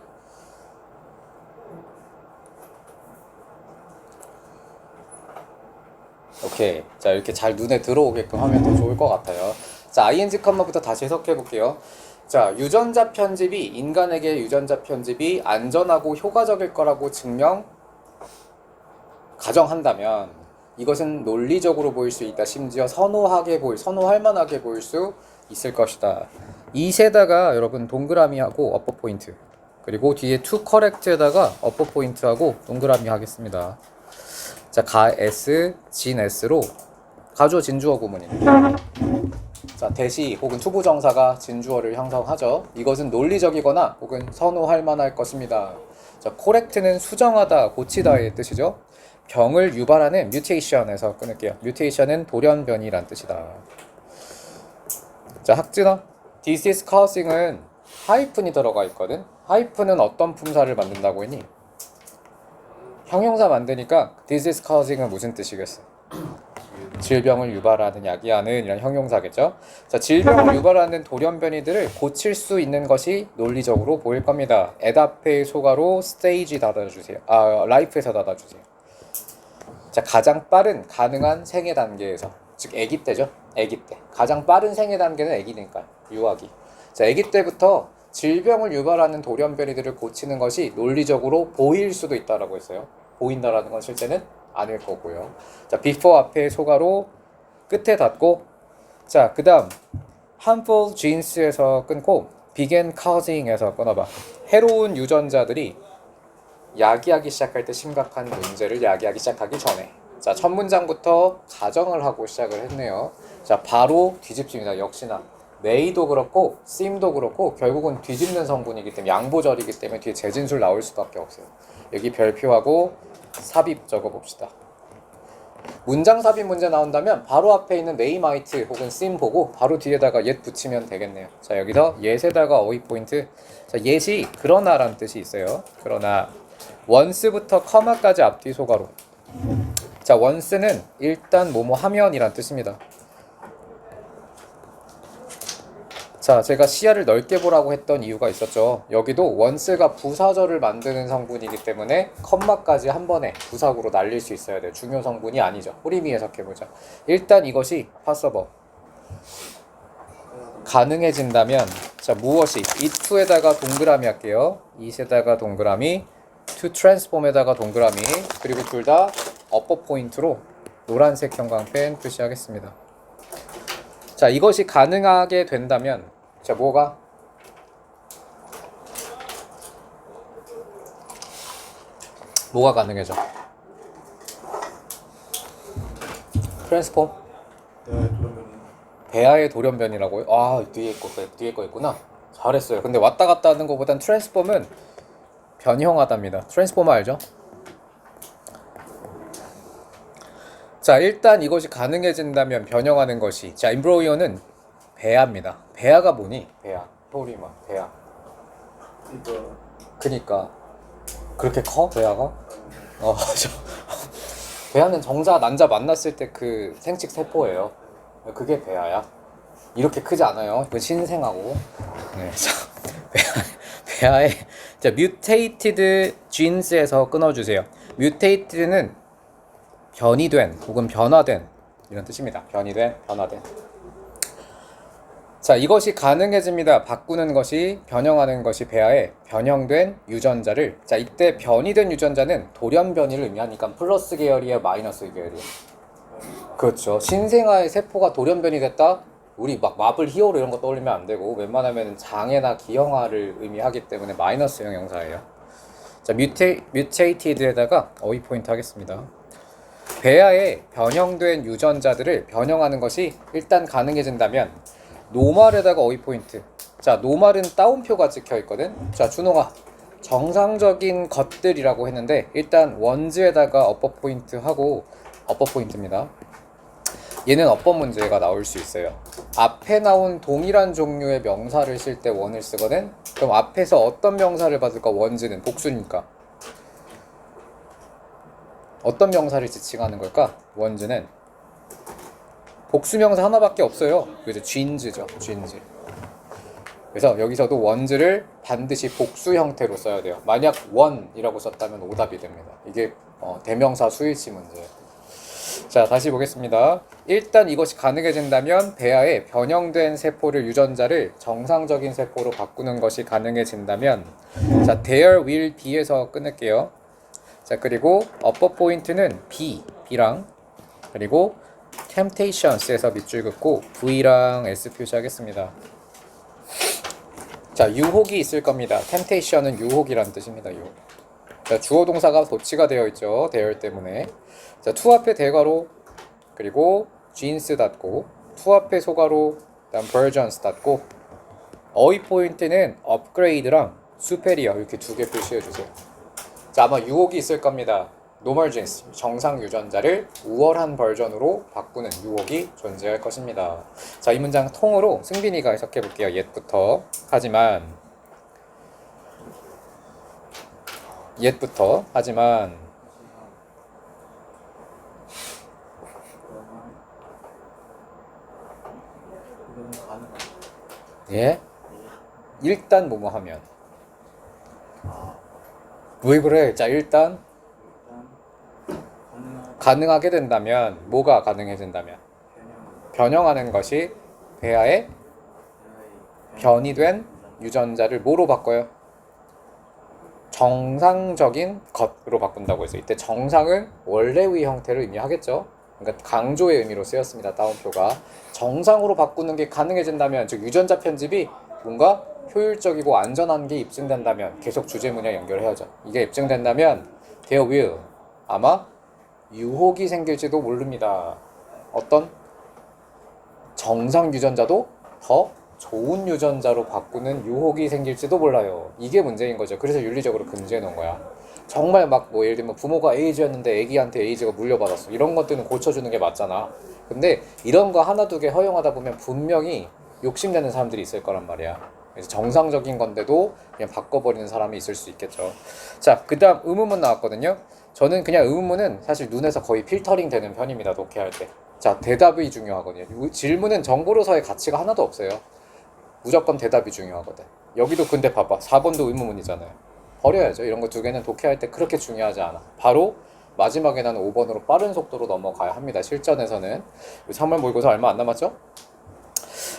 오케이. 자, 이렇게 잘 눈에 들어오게끔 하면 더 좋을 것 같아요. 자, ing 컴마부터 다시 해석해 볼게요. 자, 유전자 편집이, 인간에게 유전자 편집이 안전하고 효과적일 거라고 가정한다면 이것은 논리적으로 보일 수 있다. 심지어 선호할 만하게 보일 수 있을 것이다. 이 세다가 여러분 동그라미하고 어퍼 포인트. 그리고 뒤에 to correct에다가 upper point하고 동그라미 하겠습니다. 자, 가 S, 진 S로 가주어 진주어 구문입니다. 자, 대시 혹은 투부정사가 진주어를 형성하죠. 이것은 논리적이거나 혹은 선호할 만할 것입니다. 자, correct는 수정하다, 고치다의 뜻이죠. 병을 유발하는 mutation에서 끊을게요. mutation은 돌연변이란 뜻이다. 자, 학진아, this is causing은 하이픈이 들어가 있거든. 하이픈은 어떤 품사를 만든다고 했니? 형용사 만드니까 this is causing은 무슨 뜻이겠어? 질병을 유발하는, 야기하는 이런 형용사겠죠. 자, 질병을 유발하는 돌연변이들을 고칠 수 있는 것이 논리적으로 보일 겁니다. 에다페의 소가로 스테이지 닫아주세요. 라이프에서 닫아주세요. 자, 가장 빠른 가능한 생애 단계에서, 즉 아기 때죠. 아기 때 가장 빠른 생애 단계는 아기니까 유아기. 자, 아기 때부터 질병을 유발하는 돌연변이들을 고치는 것이 논리적으로 보일 수도 있다라고 했어요. 보인다라는 건 실제는 아닐 거고요. 자, before 앞에 소가로 끝에 닫고, 자, 그 다음 harmful genes에서 끊고 began causing에서 끊어봐. 해로운 유전자들이 야기하기 시작할 때 심각한 문제를 야기하기 시작하기 전에. 자, 첫 문장부터 가정을 하고 시작을 했네요. 자, 바로 뒤집습니다. 역시나 메이도 그렇고 seem도 그렇고 결국은 뒤집는 성분이기 때문에, 양보절이기 때문에 뒤에 재진술 나올 수밖에 없어요. 여기 별표하고 삽입 적어봅시다. 문장 삽입 문제 나온다면 바로 앞에 있는 may might 혹은 seem 보고 바로 뒤에다가 yet 붙이면 되겠네요. 자, 여기서 yet에다가 어휘 포인트. 자, yet이 그러나라는 뜻이 있어요. 그러나 once부터 커마까지 앞뒤 소가로. 자, once는 일단 뭐뭐 하면이란 뜻입니다. 자, 제가 시야를 넓게 보라고 했던 이유가 있었죠. 여기도 once가 부사절을 만드는 성분이기 때문에 컴마까지 한 번에 부사구로 날릴 수 있어야 돼요. 중요 성분이 아니죠. 호림이 해석해보자. 일단 이것이 파서버 가능해진다면, 자, 무엇이 it에다가 동그라미 할게요. it에다가 동그라미, to transform에다가 동그라미, 그리고 둘 다 upper 포인트로 노란색 형광펜 표시하겠습니다. 자, 이것이 가능하게 된다면, 자, 뭐가? 뭐가 가능해져? 트랜스폼? 배아의 돌연변이라고요? 아, 뒤에 거 있구나. 잘했어요. 근데 왔다 갔다 하는 것보단 트랜스폼은 변형하답니다. 트랜스포머 알죠? 자, 일단 이것이 가능해진다면 변형하는 것이, 자, 임브로이어는 배아입니다. 배아가 뭐니? 배아. 소리마 배아. 그니까 그렇게 커? 배아가? 배아는 정자 난자 만났을 때 그 생식 세포예요. 그게 배아야. 이렇게 크지 않아요. 이건 신생하고. 네, 자, 배아의 자, mutated genes에서 끊어주세요. mutated는 변이된 혹은 변화된 이런 뜻입니다. 변이된, 변화된. 자, 이것이 가능해집니다. 바꾸는 것이, 변형하는 것이 배아의 변형된 유전자를. 자, 이때 변이된 유전자는 돌연변이를 의미하니까 플러스 계열이에요, 마이너스 계열이에요? 그렇죠. 신생아의 세포가 돌연변이 됐다? 우리 막 마블 히어로 이런 거 떠올리면 안 되고, 웬만하면 장애나 기형아를 의미하기 때문에 마이너스 형용사예요. 자, mutated에다가 어휘 포인트 하겠습니다. 배아의 변형된 유전자들을 변형하는 것이 일단 가능해진다면, 노말에다가 어휘 포인트. 자, 노말은 따옴표가 찍혀 있거든. 자, 준호가 정상적인 것들이라고 했는데 일단 원즈에다가 어퍼 포인트 하고, 어퍼 포인트입니다. 얘는 어법 문제가 나올 수 있어요. 앞에 나온 동일한 종류의 명사를 쓸 때 원을 쓰거든. 그럼 앞에서 어떤 명사를 받을까? 원즈는 복수니까 어떤 명사를 지칭하는 걸까? 원즈는 복수명사 하나밖에 없어요. 그죠? 쥔즈죠. 쥔즈. 그래서 여기서도 원즈를 반드시 복수 형태로 써야 돼요. 만약 원이라고 썼다면 오답이 됩니다. 이게 대명사 수일치 문제예요. 자, 다시 보겠습니다. 일단 이것이 가능해진다면 배아의 변형된 세포를, 유전자를 정상적인 세포로 바꾸는 것이 가능해진다면, 자, there will be에서 끊을게요. 자, 그리고 upper 포인트는 B랑, 그리고 temptations에서 밑줄 긋고 V랑 S 표시하겠습니다. 자, 유혹이 있을 겁니다. temptation은 유혹이란 뜻입니다. 유혹. 자, 주어 동사가 도치가 되어 있죠. 대열 때문에. 자, to 앞에 대괄호 그리고 jeans 닫고 to 앞에 소괄호 그다음 versions 닫고 어휘 포인트는 upgrade랑 superior 이렇게 두 개 표시해 주세요. 자, 아마 유혹이 있을 겁니다. normal jeans 정상 유전자를 우월한 버전으로 바꾸는 유혹이 존재할 것입니다. 자, 이 문장 통으로 승빈이가 해석해 볼게요. 옛부터. 하지만 예? 일단 뭐뭐 하면 왜 그래? 자, 일단 가능하게 된다면 뭐가 가능해진다면 변형하는 것이 배아의 변이 된 유전자를 뭐로 바꿔요? 정상적인 것으로 바꾼다고 해서 이때 정상은 원래의 형태를 의미하겠죠. 그러니까 강조의 의미로 쓰였습니다. 따옴표가 정상으로 바꾸는 게 가능해진다면 즉 유전자 편집이 뭔가 효율적이고 안전한 게 입증된다면 계속 주제문에 연결해야죠. 이게 입증된다면 there will 아마 유혹이 생길지도 모릅니다. 어떤 정상 유전자도 더 좋은 유전자로 바꾸는 유혹이 생길지도 몰라요. 이게 문제인 거죠. 그래서 윤리적으로 금지해 놓은 거야. 정말 막 뭐 예를 들면 부모가 에이즈였는데 애기한테 에이즈가 물려받았어. 이런 것들은 고쳐주는 게 맞잖아. 근데 이런 거 하나 두 개 허용하다 보면 분명히 욕심내는 사람들이 있을 거란 말이야. 그래서 정상적인 건데도 그냥 바꿔버리는 사람이 있을 수 있겠죠. 자, 그 다음 의문문 나왔거든요. 저는 그냥 의문문은 사실 눈에서 거의 필터링 되는 편입니다. 독해할 때. 자, 대답이 중요하거든요. 질문은 정보로서의 가치가 하나도 없어요. 무조건 대답이 중요하거든. 여기도 근데 봐봐. 4번도 의문문이잖아요. 버려야죠. 이런 거 두 개는 독해할 때 그렇게 중요하지 않아. 바로 마지막에 나는 5번으로 빠른 속도로 넘어가야 합니다. 실전에서는. 3월 모의고사 얼마 안 남았죠?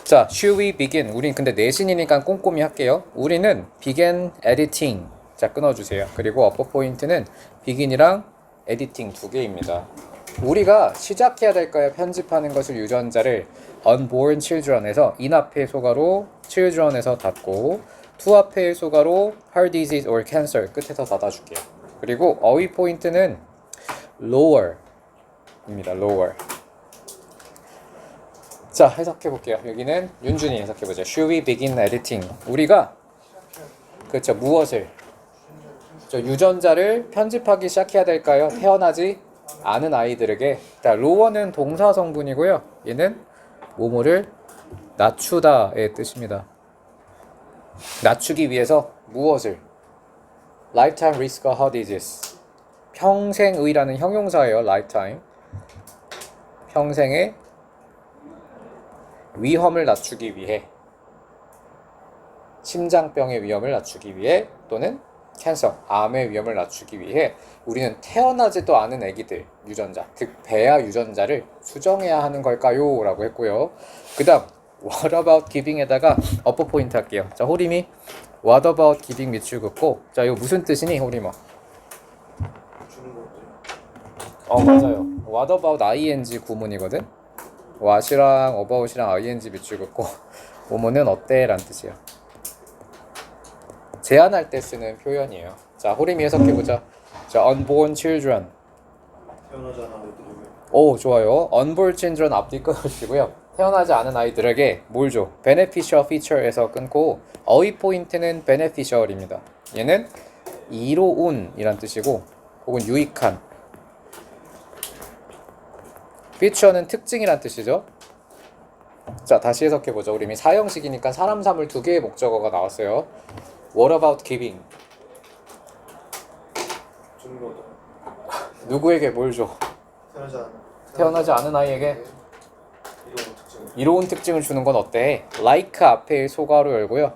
자, should we begin? 우린 근데 내신이니까 꼼꼼히 할게요. 우리는 begin editing. 자, 끊어주세요. 그리고 어퍼 포인트는 begin이랑 editing 두 개입니다. 우리가 시작해야 될까요? 편집하는 것을 유전자를 unborn children에서 in 앞에 소가로 children에서 닫고 to 앞에 소가로 heart disease or cancer 끝에서 닫아줄게요. 그리고 어휘 포인트는 lower입니다. lower. 자, 해석해 볼게요. 여기는 윤준이 해석해 보죠. Should we begin editing? 우리가 그렇죠. 무엇을 유전자를 편집하기 시작해야 될까요? 태어나지 않은 아이들에게. 자, lower는 동사 성분이고요. 얘는 뭐뭐를 낮추다의 뜻입니다. 낮추기 위해서 무엇을? Lifetime risk of heart disease. 평생의라는 형용사예요. lifetime. 평생의 위험을 낮추기 위해, 심장병의 위험을 낮추기 위해, 또는 캔서, 암의 위험을 낮추기 위해 우리는 태어나지도 않은 아기들 유전자, 즉 배아 유전자를 수정해야 하는 걸까요? 라고 했고요. 그 다음 What about giving에다가 어퍼 포인트 할게요. 자, 호림이 What about giving 밑줄 긋고, 자, 이거 무슨 뜻이니 호림아? 맞아요. What about ing 구문이거든. what이랑 about이랑 ing 밑줄 긋고 뭐뭐는 어때? 라는 뜻이에요. 제안할 때 쓰는 표현이에요. 자, 호림이 해석해보자. 자, unborn children. 태어나지 않은 아이들에게. 오, 좋아요. unborn children 앞뒤 끊으시고요. 태어나지 않은 아이들에게 뭘 줘? beneficial feature에서 끊고 어휘 포인트는 beneficial입니다. 얘는 이로운이란 뜻이고 혹은 유익한. feature는 특징이란 뜻이죠. 자, 다시 해석해보죠. 우리 이미 사형식이니까 사람 사물 두 개의 목적어가 나왔어요. What about giving? 주는 거다. 누구에게 뭘 줘? 태어나지 않은 아이에게 이로운 특징을 주는 건 어때? like 앞에 소괄호 열고요.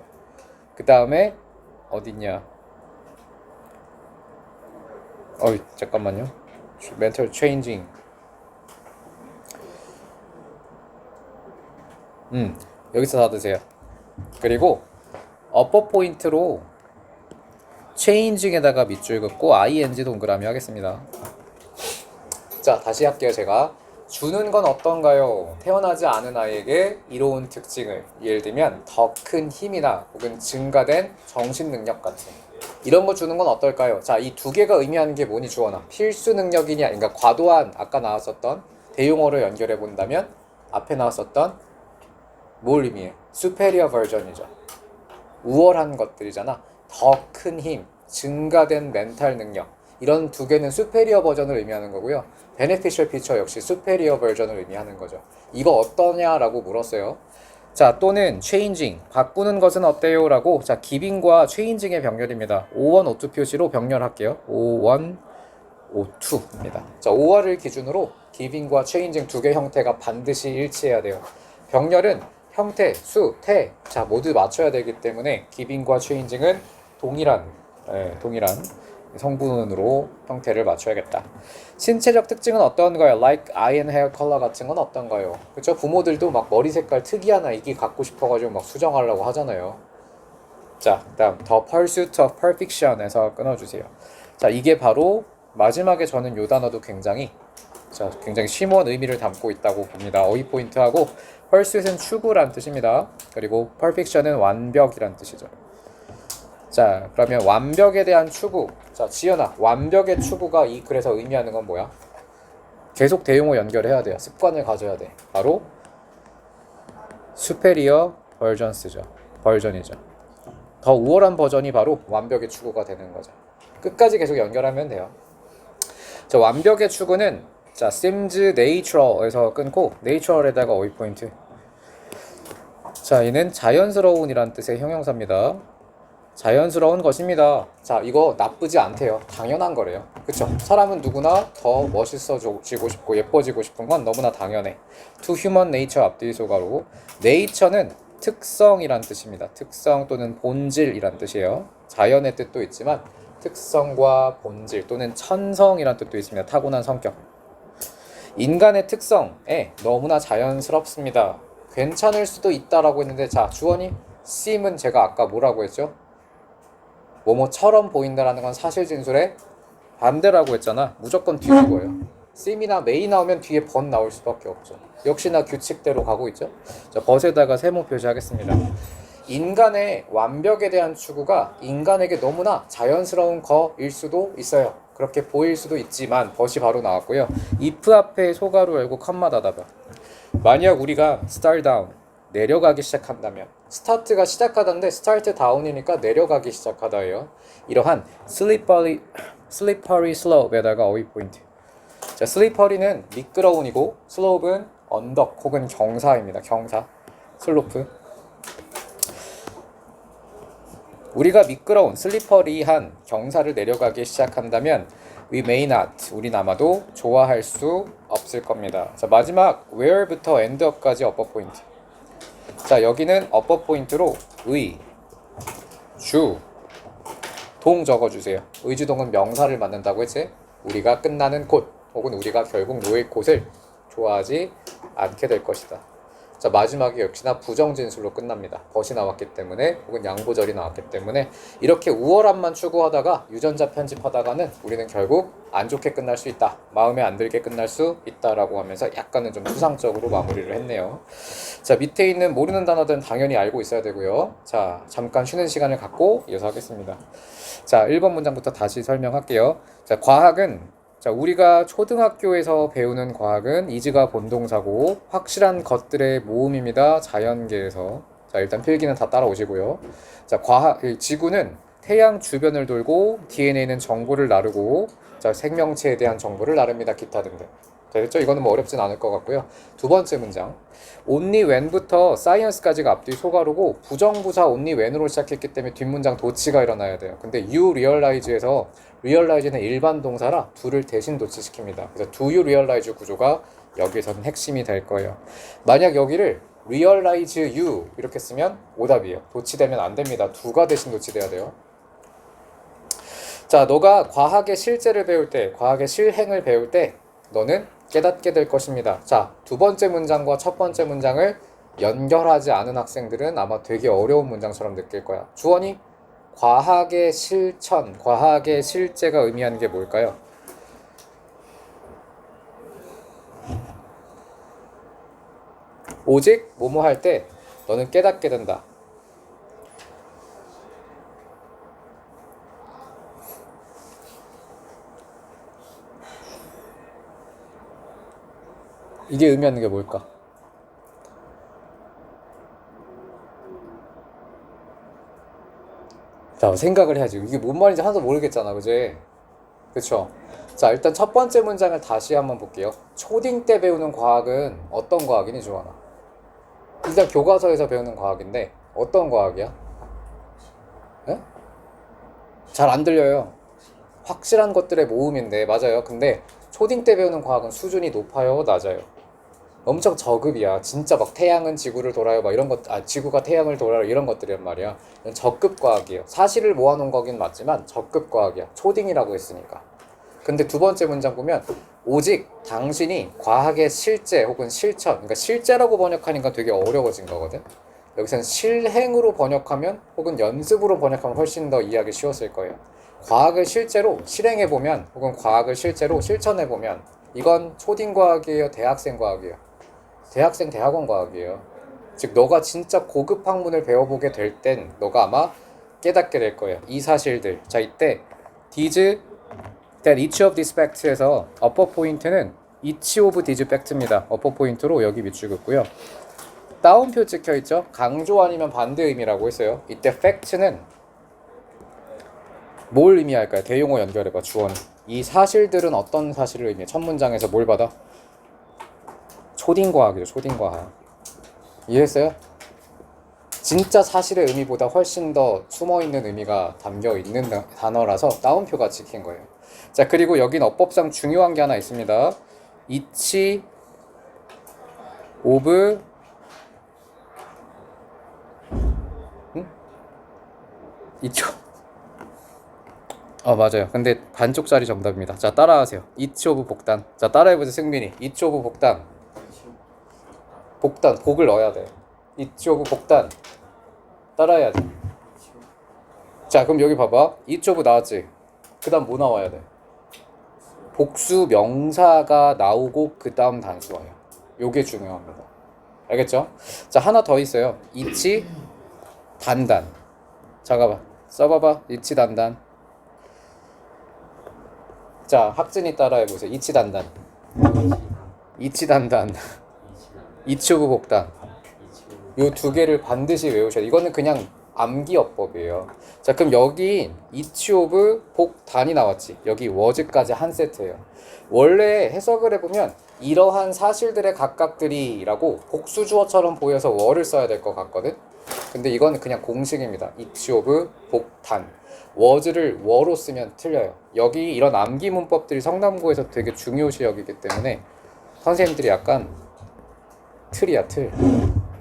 그 다음에 어딨냐? 잠깐만요. mental changing. 여기서 닫으세요. 그리고 어퍼 포인트로 changing에다가 밑줄 긋고 ing 동그라미 하겠습니다. 자, 다시 할게요. 제가 주는 건 어떤가요? 태어나지 않은 아이에게 이로운 특징을, 예를 들면 더 큰 힘이나 혹은 증가된 정신 능력 같은 이런 거 주는 건 어떨까요? 자, 이 두 개가 의미하는 게 뭐니 주원아? 필수 능력이냐? 그러니까 과도한 아까 나왔었던 대용어로 연결해 본다면 앞에 나왔었던 뭘 의미해? superior version이죠. 우월한 것들이잖아. 더 큰 힘, 증가된 멘탈 능력. 이런 두 개는 superior 버전을 의미하는 거고요. beneficial feature 역시 superior 버전을 의미하는 거죠. 이거 어떠냐라고 물었어요. 자, 또는 changing, 바꾸는 것은 어때요? 라고. 자, giving과 changing의 병렬입니다. 5원 5투 표시로 병렬할게요. 5원 5투입니다. 자, 5월을 기준으로 giving과 changing 두 개 형태가 반드시 일치해야 돼요. 병렬은 형태, 수, 태, 자 모두 맞춰야 되기 때문에 giving과 changing은 동일한 성분으로 형태를 맞춰야겠다. 신체적 특징은 어떤가요? Like eye and hair color 같은 건 어떤가요? 그렇죠? 부모들도 막 머리 색깔 특이한 아이기 갖고 싶어가지고 막 수정하려고 하잖아요. 자, 그다음 The Pursuit of Perfection에서 끊어주세요. 자, 이게 바로 마지막에 저는 요 단어도 굉장히 심오한 의미를 담고 있다고 봅니다. 어휘 포인트하고 pursuit은 추구란 뜻입니다. 그리고 perfection은 완벽이란 뜻이죠. 자, 그러면 완벽에 대한 추구. 자, 지연아, 완벽의 추구가 이 글에서 의미하는 건 뭐야? 계속 대용어 연결해야 돼요. 습관을 가져야 돼. 바로 superior 버전이죠. 더 우월한 버전이 바로 완벽의 추구가 되는 거죠. 끝까지 계속 연결하면 돼요. 자, 완벽의 추구는 자, seems natural에서 끊고 natural에다가 어휘 포인트. 자, 이는 자연스러운이란 뜻의 형용사입니다. 자연스러운 것입니다. 자, 이거 나쁘지 않대요. 당연한 거래요. 그쵸? 사람은 누구나 더 멋있어지고 싶고 예뻐지고 싶은 건 너무나 당연해. To human nature 앞뒤 소가로 nature는 특성이란 뜻입니다. 특성 또는 본질이란 뜻이에요. 자연의 뜻도 있지만 특성과 본질 또는 천성이란 뜻도 있습니다. 타고난 성격. 인간의 특성에 너무나 자연스럽습니다. 괜찮을 수도 있다라고 했는데 자, 주어니 seem은 제가 아까 뭐라고 했죠? 뭐뭐처럼 보인다라는 건 사실 진술의 반대라고 했잖아. 무조건 뒤집어요. seem이나 may 나오면 뒤에 but 나올 수밖에 없죠. 역시나 규칙대로 가고 있죠. 자, but에다가 세모 표시하겠습니다. 인간의 완벽에 대한 추구가 인간에게 너무나 자연스러운 거일 수도 있어요. 그렇게 보일 수도 있지만 but이 바로 나왔고요. if 앞에 소가로 열고 컴마 닫아봐. 만약 우리가 start down 내려가기 시작한다면 start가 시작하다인데 start down이니까 내려가기 시작하다예요. 이러한 slippery slope에다가 어휘 포인트. 자, slippery는 미끄러운이고 slope은 언덕 혹은 경사입니다. 경사, 슬로프. 우리가 미끄러운 슬리퍼리한 경사를 내려가기 시작한다면 we may not, 우린 아마도 좋아할 수 없을 겁니다. 자, 마지막 where부터 end up까지 upper 포인트. 자, 여기는 upper 포인트로 의, 주, 동 적어주세요. 의주동은 명사를 만든다고 했지? 우리가 끝나는 곳 혹은 우리가 결국 놓일 곳을 좋아하지 않게 될 것이다. 자, 마지막에 역시나 부정진술로 끝납니다. 벗이 나왔기 때문에 혹은 양보절이 나왔기 때문에 이렇게 우월함만 추구하다가 유전자 편집하다가는 우리는 결국 안 좋게 끝날 수 있다. 마음에 안 들게 끝날 수 있다라고 하면서 약간은 좀 추상적으로 마무리를 했네요. 자, 밑에 있는 모르는 단어들은 당연히 알고 있어야 되고요. 자, 잠깐 쉬는 시간을 갖고 이어서 하겠습니다. 자, 1번 문장부터 다시 설명할게요. 자, 과학은 자, 우리가 초등학교에서 배우는 과학은 이즈가 본동사고 확실한 것들의 모음입니다. 자연계에서. 자, 일단 필기는 다 따라오시고요. 자, 지구는 태양 주변을 돌고 DNA는 정보를 나르고 자, 생명체에 대한 정보를 나릅니다. 기타 등등. 자, 됐죠? 이거는 뭐 어렵진 않을 것 같고요. 두 번째 문장. only when부터 science까지가 앞뒤 소가로고 부정부사 only when으로 시작했기 때문에 뒷문장 도치가 일어나야 돼요. 근데 you realize에서 realize는 일반 동사라 do를 대신 도치시킵니다. 그래서 do you realize 구조가 여기서는 핵심이 될 거예요. 만약 여기를 realize you 이렇게 쓰면 오답이에요. 도치되면 안 됩니다. do가 대신 도치돼야 돼요. 자, 너가 과학의 실제를 배울 때, 과학의 실행을 배울 때 너는 깨닫게 될 것입니다. 자, 두 번째 문장과 첫 번째 문장을 연결하지 않은 학생들은 아마 되게 어려운 문장처럼 느낄 거야. 주어니 과학의 실천, 과학의 실제가 의미하는 게 뭘까요? 오직 뭐뭐 할 때 너는 깨닫게 된다. 이게 의미하는 게 뭘까? 자, 생각을 해야지. 이게 뭔 말인지 하나도 모르겠잖아, 그지? 그쵸? 자, 일단 첫 번째 문장을 다시 한번 볼게요. 초딩 때 배우는 과학은 어떤 과학이니, 조하나? 일단 교과서에서 배우는 과학인데 어떤 과학이야? 예? 잘 안 들려요. 확실한 것들의 모음인데 맞아요. 근데 초딩 때 배우는 과학은 수준이 높아요, 낮아요? 엄청 저급이야. 진짜 막 태양은 지구를 돌아요, 막 이런 것, 지구가 태양을 돌아요, 이런 것들이란 말이야. 이건 저급 과학이에요. 사실을 모아놓은 거긴 맞지만 저급 과학이야. 초딩이라고 했으니까. 근데 두 번째 문장 보면 오직 당신이 과학의 실제 혹은 실천, 그러니까 실제라고 번역하니까 되게 어려워진 거거든. 여기서는 실행으로 번역하면 혹은 연습으로 번역하면 훨씬 더 이해하기 쉬웠을 거예요. 과학을 실제로 실행해보면 혹은 과학을 실제로 실천해보면 이건 초딩 과학이에요, 대학생 과학이에요? 대학생 대학원 과학이에요. 즉 너가 진짜 고급 학문을 배워보게 될 땐 너가 아마 깨닫게 될 거예요. 이 사실들. 자, 이때 these that each of these facts에서 upper 포인트는 each of these fact입니다. upper 포인트로 여기 밑줄 긋고요. 다운표 찍혀있죠? 강조 아니면 반대 의미라고 했어요. 이때 fact는 뭘 의미할까요? 대용어 연결해봐. 주어는. 이 사실들은 어떤 사실을 의미해? 첫 문장에서 뭘 받아? 초딩과학이죠. 초딩과학. 이해했어요? 진짜 사실의 의미보다 훨씬 더 숨어있는 의미가 담겨있는 단어라서 다운표가 찍힌 거예요. 자, 그리고 여긴 어법상 중요한 게 하나 있습니다. each of 이쪽 맞아요. 근데 반쪽짜리 정답입니다. 자, 따라하세요. each of 복단. 자, 따라해보세요. 승민이. each of 복단. 복단. 복을 넣어야 돼. each of 복단. 따라해야 돼. 자, 그럼 여기 봐봐. each of 나왔지? 그 다음 뭐 나와야 돼? 복수 명사가 나오고 그 다음 단수 와요. 요게 중요합니다. 알겠죠? 자, 하나 더 있어요. each 단단. 잠깐만. 써봐봐. each 단단. 자, 학진이 따라해보세요. each 단단. each 단단. each of 복단. 요 두 개를 반드시 외우셔야 돼요. 이거는 그냥 암기어법이에요. 자, 그럼 여기 each of 복단이 나왔지. 여기 was까지 한 세트예요. 원래 해석을 해보면 이러한 사실들의 각각들이라고 복수주어처럼 보여서 were를 써야 될 것 같거든. 근데 이건 그냥 공식입니다. each of 복단. was를 were로 쓰면 틀려요. 여기 이런 암기 문법들이 성남고에서 되게 중요시 여기기 때문에 선생님들이 약간 틀이야, 틀.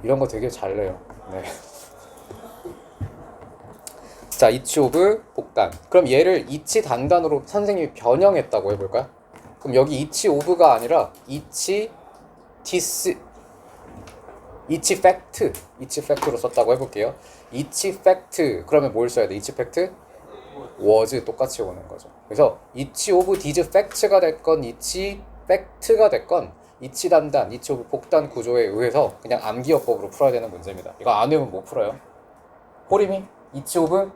이런 거 되게 잘 내요. 네. 자, each of 복단. 그럼 얘를 each 단단으로 선생님이 변형했다고 해볼까요? 그럼 여기 each of가 아니라 each this, each fact, each fact로 썼다고 해볼게요. each fact. 그러면 뭘 써야 돼? each fact? was 똑같이 오는 거죠. 그래서 each of these facts가 됐건 each fact가 됐건 each 단단, each of 복단 구조에 의해서 그냥 암기어법으로 풀어야 되는 문제입니다. 이거 안 외우면 못 풀어요. 호림이 each of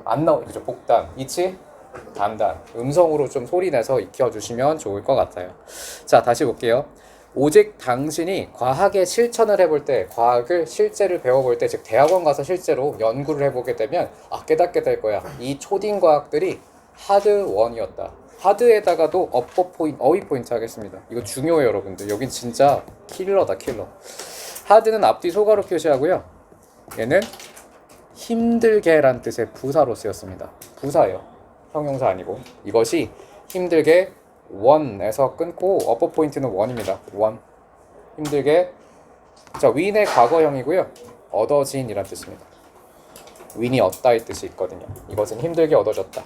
안 나오죠. 그죠? 복단, each 단단. 음성으로 좀 소리 내서 익혀주시면 좋을 것 같아요. 자, 다시 볼게요. 오직 당신이 과학의 실천을 해볼 때, 과학을 실제를 배워볼 때, 즉 대학원 가서 실제로 연구를 해보게 되면 깨닫게 될 거야. 이 초딩 과학들이 하드 원이었다. 하드에다가도 어법 포인트, 어휘 포인트 하겠습니다. 이거 중요해요, 여러분들. 여긴 진짜 킬러다, 킬러. 하드는 앞뒤 소가로 표시하고요. 얘는 힘들게란 뜻의 부사로 쓰였습니다. 부사예요. 형용사 아니고. 이것이 힘들게 원에서 끊고 어법 포인트는 원입니다. 원. 힘들게. 자, 윈의 과거형이고요. 얻어진이란 뜻입니다. 윈이 얻다의 뜻이 있거든요. 이것은 힘들게 얻어졌다.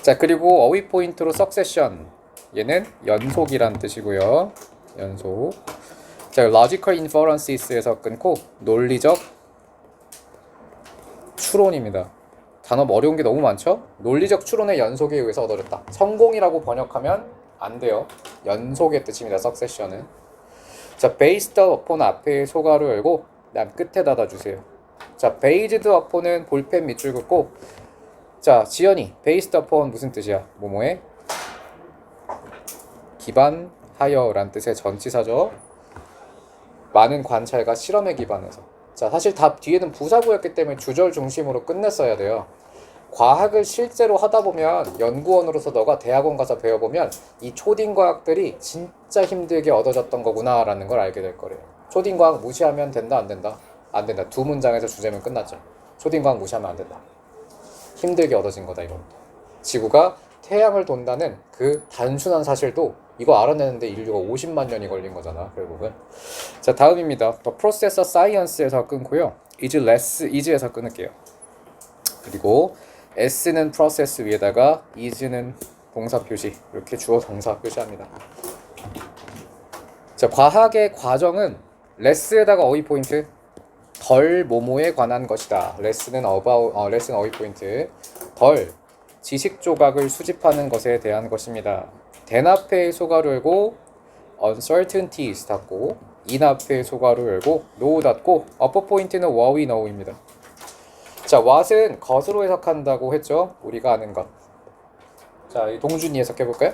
자, 그리고 어휘 포인트로 succession. 얘는 연속이란 뜻이고요. 연속. 자, logical inferences에서 끊고 논리적 추론입니다. 단어 어려운 게 너무 많죠? 논리적 추론의 연속에 의해서 얻어졌다. 성공이라고 번역하면 안 돼요. 연속의 뜻입니다. succession은. 자, based upon 앞에 소가로 열고 그다음 끝에 닫아주세요. 자, based upon은 볼펜 밑줄 긋고 자, 지연이 based upon 무슨 뜻이야? 뭐뭐에 기반하여란 뜻의 전치사죠. 많은 관찰과 실험에 기반해서. 자, 사실 답 뒤에는 부사구였기 때문에 주절 중심으로 끝냈어야 돼요. 과학을 실제로 하다 보면 연구원으로서 너가 대학원 가서 배워보면 이 초딩과학들이 진짜 힘들게 얻어졌던 거구나 라는 걸 알게 될 거래요. 초딩과학 무시하면 된다 안 된다? 안 된다. 두 문장에서 주제면 끝났죠. 초딩과학 무시하면 안 된다. 힘들게 얻어진 거다 이건. 지구가 태양을 돈다는 그 단순한 사실도 이거 알아내는데 인류가 50만 년이 걸린 거잖아 결국은. 자, 다음입니다. 프로세서 사이언스에서 끊고요. is에서 끊을게요. 그리고 s는 프로세스 위에다가 is는 동사 표시, 이렇게 주어 동사 표시합니다. 자, 과학의 과정은 less에다가 어휘 포인트 덜 뭐뭐에 관한 것이다. less는 어휘 포인트 덜 지식 조각을 수집하는 것에 대한 것입니다. then 앞에 소가로 열고 uncertainties 닫고 in 앞에 소가로 열고 no 닫고 upper 포인트는 what we know입니다. 자, what은 것으로 해석한다고 했죠. 우리가 아는 것. 자, 이 동준이 해석해 볼까요?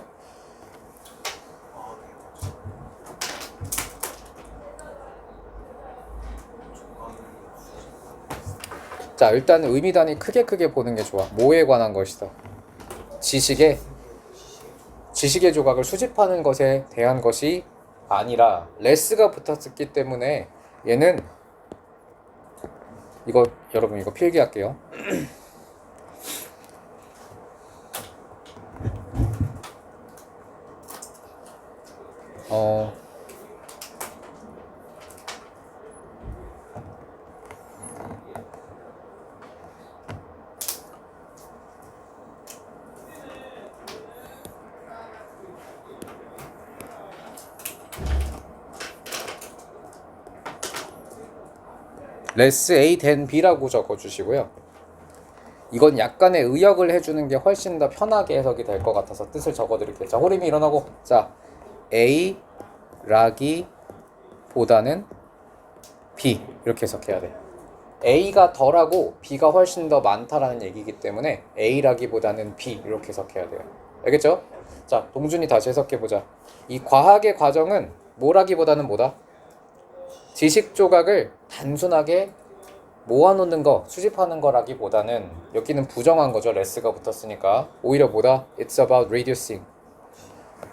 자, 일단 의미 단위 크게 보는 게 좋아. 뭐에 관한 것이다. 지식의 조각을 수집하는 것에 대한 것이 아니라 레스가 붙었기 때문에 얘는 이거 여러분 이거 필기할게요. 레스 A then B라고 적어주시고요. 이건 약간의 의역을 해주는 게 훨씬 더 편하게 해석이 될 것 같아서 뜻을 적어드릴게요. 자, 호림이 일어나고. 자, A 라기보다는 B 이렇게 해석해야 돼. A가 덜하고 B가 훨씬 더 많다라는 얘기이기 때문에 A 라기보다는 B 이렇게 해석해야 돼요. 알겠죠? 자, 동준이 다시 해석해보자. 이 과학의 과정은 뭐라기보다는 뭐다? 지식 조각을 단순하게 모아놓는 거, 수집하는 거라기보다는 여기는 부정한 거죠. 레스가 붙었으니까. 오히려 뭐다? It's about reducing.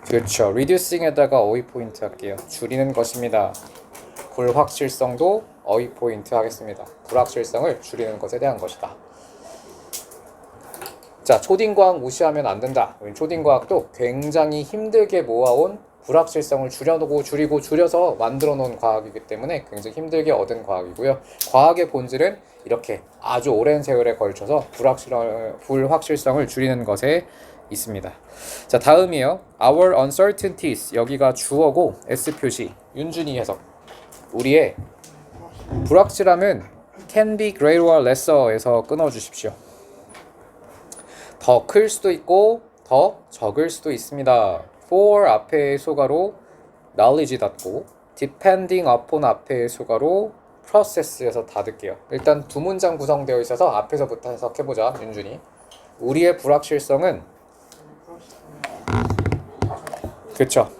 그렇죠. reducing에다가 어휘 포인트 할게요. 줄이는 것입니다. 불확실성도 어휘 포인트 하겠습니다. 불확실성을 줄이는 것에 대한 것이다. 자, 초딩과학 무시하면 안 된다. 초딩과학도 굉장히 힘들게 모아온 불확실성을 줄여서 만들어 놓은 과학이기 때문에 굉장히 힘들게 얻은 과학이고요. 과학의 본질은 이렇게 아주 오랜 세월에 걸쳐서 불확실성을 줄이는 것에 있습니다. 자, 다음이요. Our uncertainties. 여기가 주어고 S 표시. 윤준이 해석. 우리의 불확실함은 can be greater or lesser에서 끊어주십시오. 더 클 수도 있고 더 적을 수도 있습니다. for 앞에 소가로 knowledge 닫고 depending upon 앞에 소가로 process에서 닫을게요. 일단 두 문장 구성되어 있어서 앞에서부터 해석해보자. 윤준이. 우리의 불확실성은 그쵸.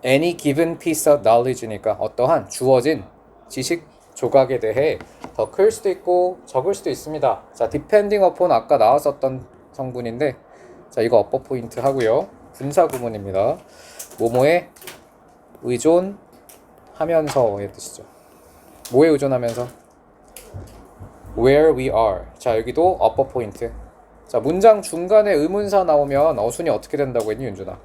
any given piece of knowledge니까 어떠한 주어진 지식 조각에 대해 더 클 수도 있고 적을 수도 있습니다. 자, depending upon 아까 나왔었던 성분인데 자, 이거 업버 포인트 하고요. 분사 구문입니다. 뭐뭐에 의존하면서의 뜻이죠. 뭐에 의존하면서? where we are. 자, 여기도 업버 포인트. 자, 문장 중간에 의문사 나오면 어순이 어떻게 된다고 했니, 윤준아?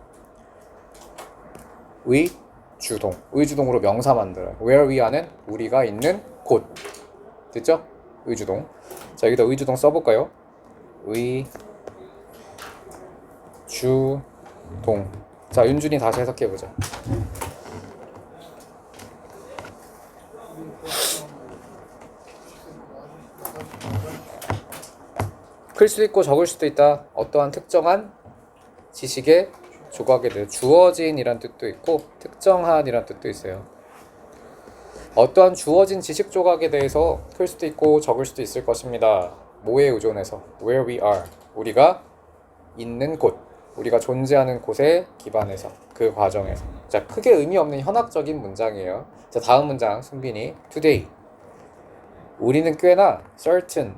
의주동. 의주동으로 명사 만들어요. where we are는 우리가 있는 곳. 됐죠? 의주동. 자, 여기다 의주동 써볼까요? 주동. 자, 윤준이 다시 해석해보자. 클 수도 있고 적을 수도 있다. 어떠한 특정한 지식의 조각에 대해 주어진이란 뜻도 있고 특정한이란 뜻도 있어요. 어떠한 주어진 지식 조각에 대해서 클 수도 있고 적을 수도 있을 것입니다. 뭐에 의존해서? Where we are. 우리가 있는 곳. 우리가 존재하는 곳에 기반해서. 그 과정에서. 자, 크게 의미 없는 현학적인 문장이에요. 자, 다음 문장 승빈이. Today. 우리는 꽤나 certain.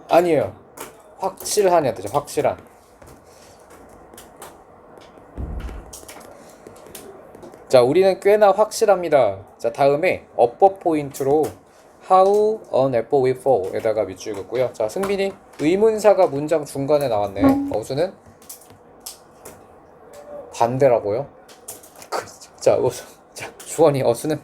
아니에요. 확실한이야 뜻이죠. 확실한. 자, 우리는 꽤나 확실합니다. 자, 다음에 어법 포인트로 How unable we fall 에다가 밑줄 긋고요. 자, 승빈이 의문사가 문장 중간에 나왔네. 어수는 반대라고요? 자, 주원이 어수는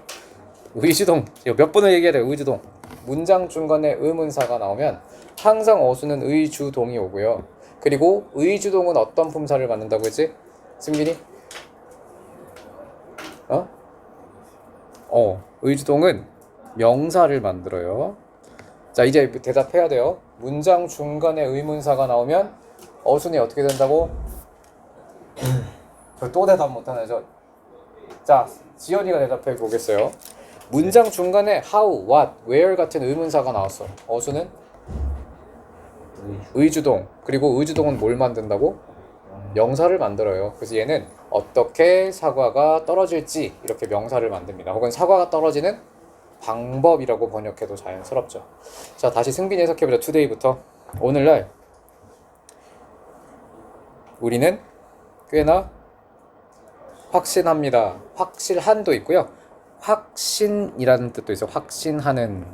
의주동. 이거 몇 번을 얘기해야 돼요. 의주동. 문장 중간에 의문사가 나오면 항상 어수는 의주동이 오고요. 그리고 의주동은 어떤 품사를 갖는다고 했지? 승빈이? 의주동은 명사를 만들어요. 자, 이제 대답해야 돼요. 문장 중간에 의문사가 나오면 어순이 어떻게 된다고? 저 또 대답 못하네. 자, 지연이가 대답해 보겠어요. 문장 중간에 how, what, where 같은 의문사가 나왔어. 어순은 의주동. 그리고 의주동은 뭘 만든다고? 명사를 만들어요. 그래서 얘는 어떻게 사과가 떨어질지 이렇게 명사를 만듭니다. 혹은 사과가 떨어지는 방법이라고 번역해도 자연스럽죠. 자, 다시 승빈이 해석해보자. today부터. 오늘날 우리는 꽤나 확신합니다. 확실한도 있고요. 확신이라는 뜻도 있어요. 확신하는.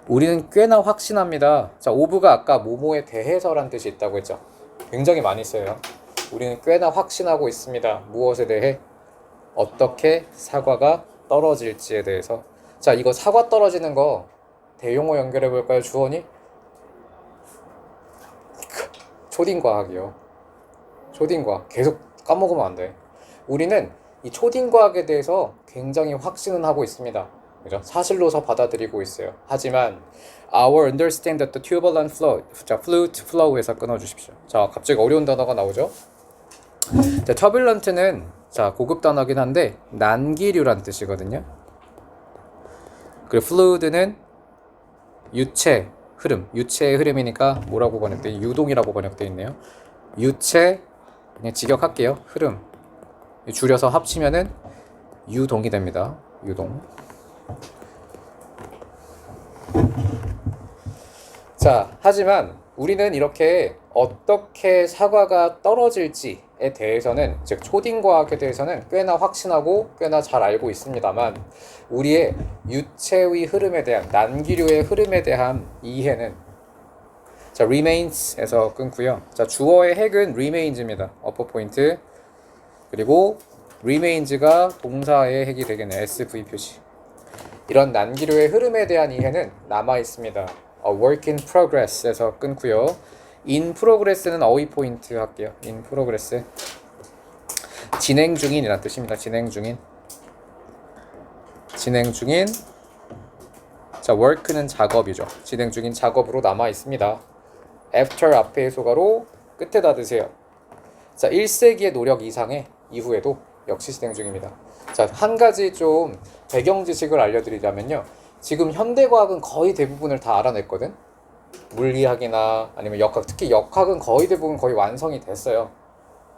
우리는 꽤나 확신합니다. 자, 오브가 아까 뭐뭐에 대해서란 뜻이 있다고 했죠. 굉장히 많이 써요. 우리는 꽤나 확신하고 있습니다. 무엇에 대해? 어떻게 사과가 떨어질지에 대해서. 자, 이거 사과 떨어지는 거 대용어 연결해 볼까요? 주어니? 초딩과학이요. 초딩과학. 계속 까먹으면 안 돼. 우리는 이 초딩과학에 대해서 굉장히 확신은 하고 있습니다. 그죠? 사실로서 받아들이고 있어요. 하지만 our understand that the turbulent flow. 자, fluid flow에서 끊어주십시오. 자, 갑자기 어려운 단어가 나오죠? 자, turbulent는 자, 고급 단어긴 한데 난기류란 뜻이거든요. 그리고 fluid는 유체, 흐름. 유체의 흐름이니까 뭐라고 번역돼? 유동이라고 번역돼 있네요. 유체, 그냥 직역할게요. 흐름. 줄여서 합치면은 유동이 됩니다. 유동. 자, 하지만 우리는 이렇게 어떻게 사과가 떨어질지에 대해서는, 즉 초딩과학에 대해서는 꽤나 확신하고 꽤나 잘 알고 있습니다만 우리의 유체의 흐름에 대한, 난기류의 흐름에 대한 이해는 자, remains에서 끊고요. 자, 주어의 핵은 remains입니다. 어퍼 포인트. 그리고 remains가 동사의 핵이 되겠네요. SV 표시. 이런 난기류의 흐름에 대한 이해는 남아 있습니다. A work in progress에서 끊고요. in progress는 어휘 포인트 할게요. in progress. 진행 중인이란 뜻입니다. 진행 중인. 진행 중인. 자, work는 작업이죠. 진행 중인 작업으로 남아 있습니다. after 앞에 소가로 끝에다 드세요. 자, 1세기의 노력 이후에도 역시 진행 중입니다. 자, 한 가지 좀 배경 지식을 알려드리자면요. 지금 현대과학은 거의 대부분을 다 알아냈거든. 물리학이나 아니면 역학, 특히 역학은 거의 대부분 거의 완성이 됐어요.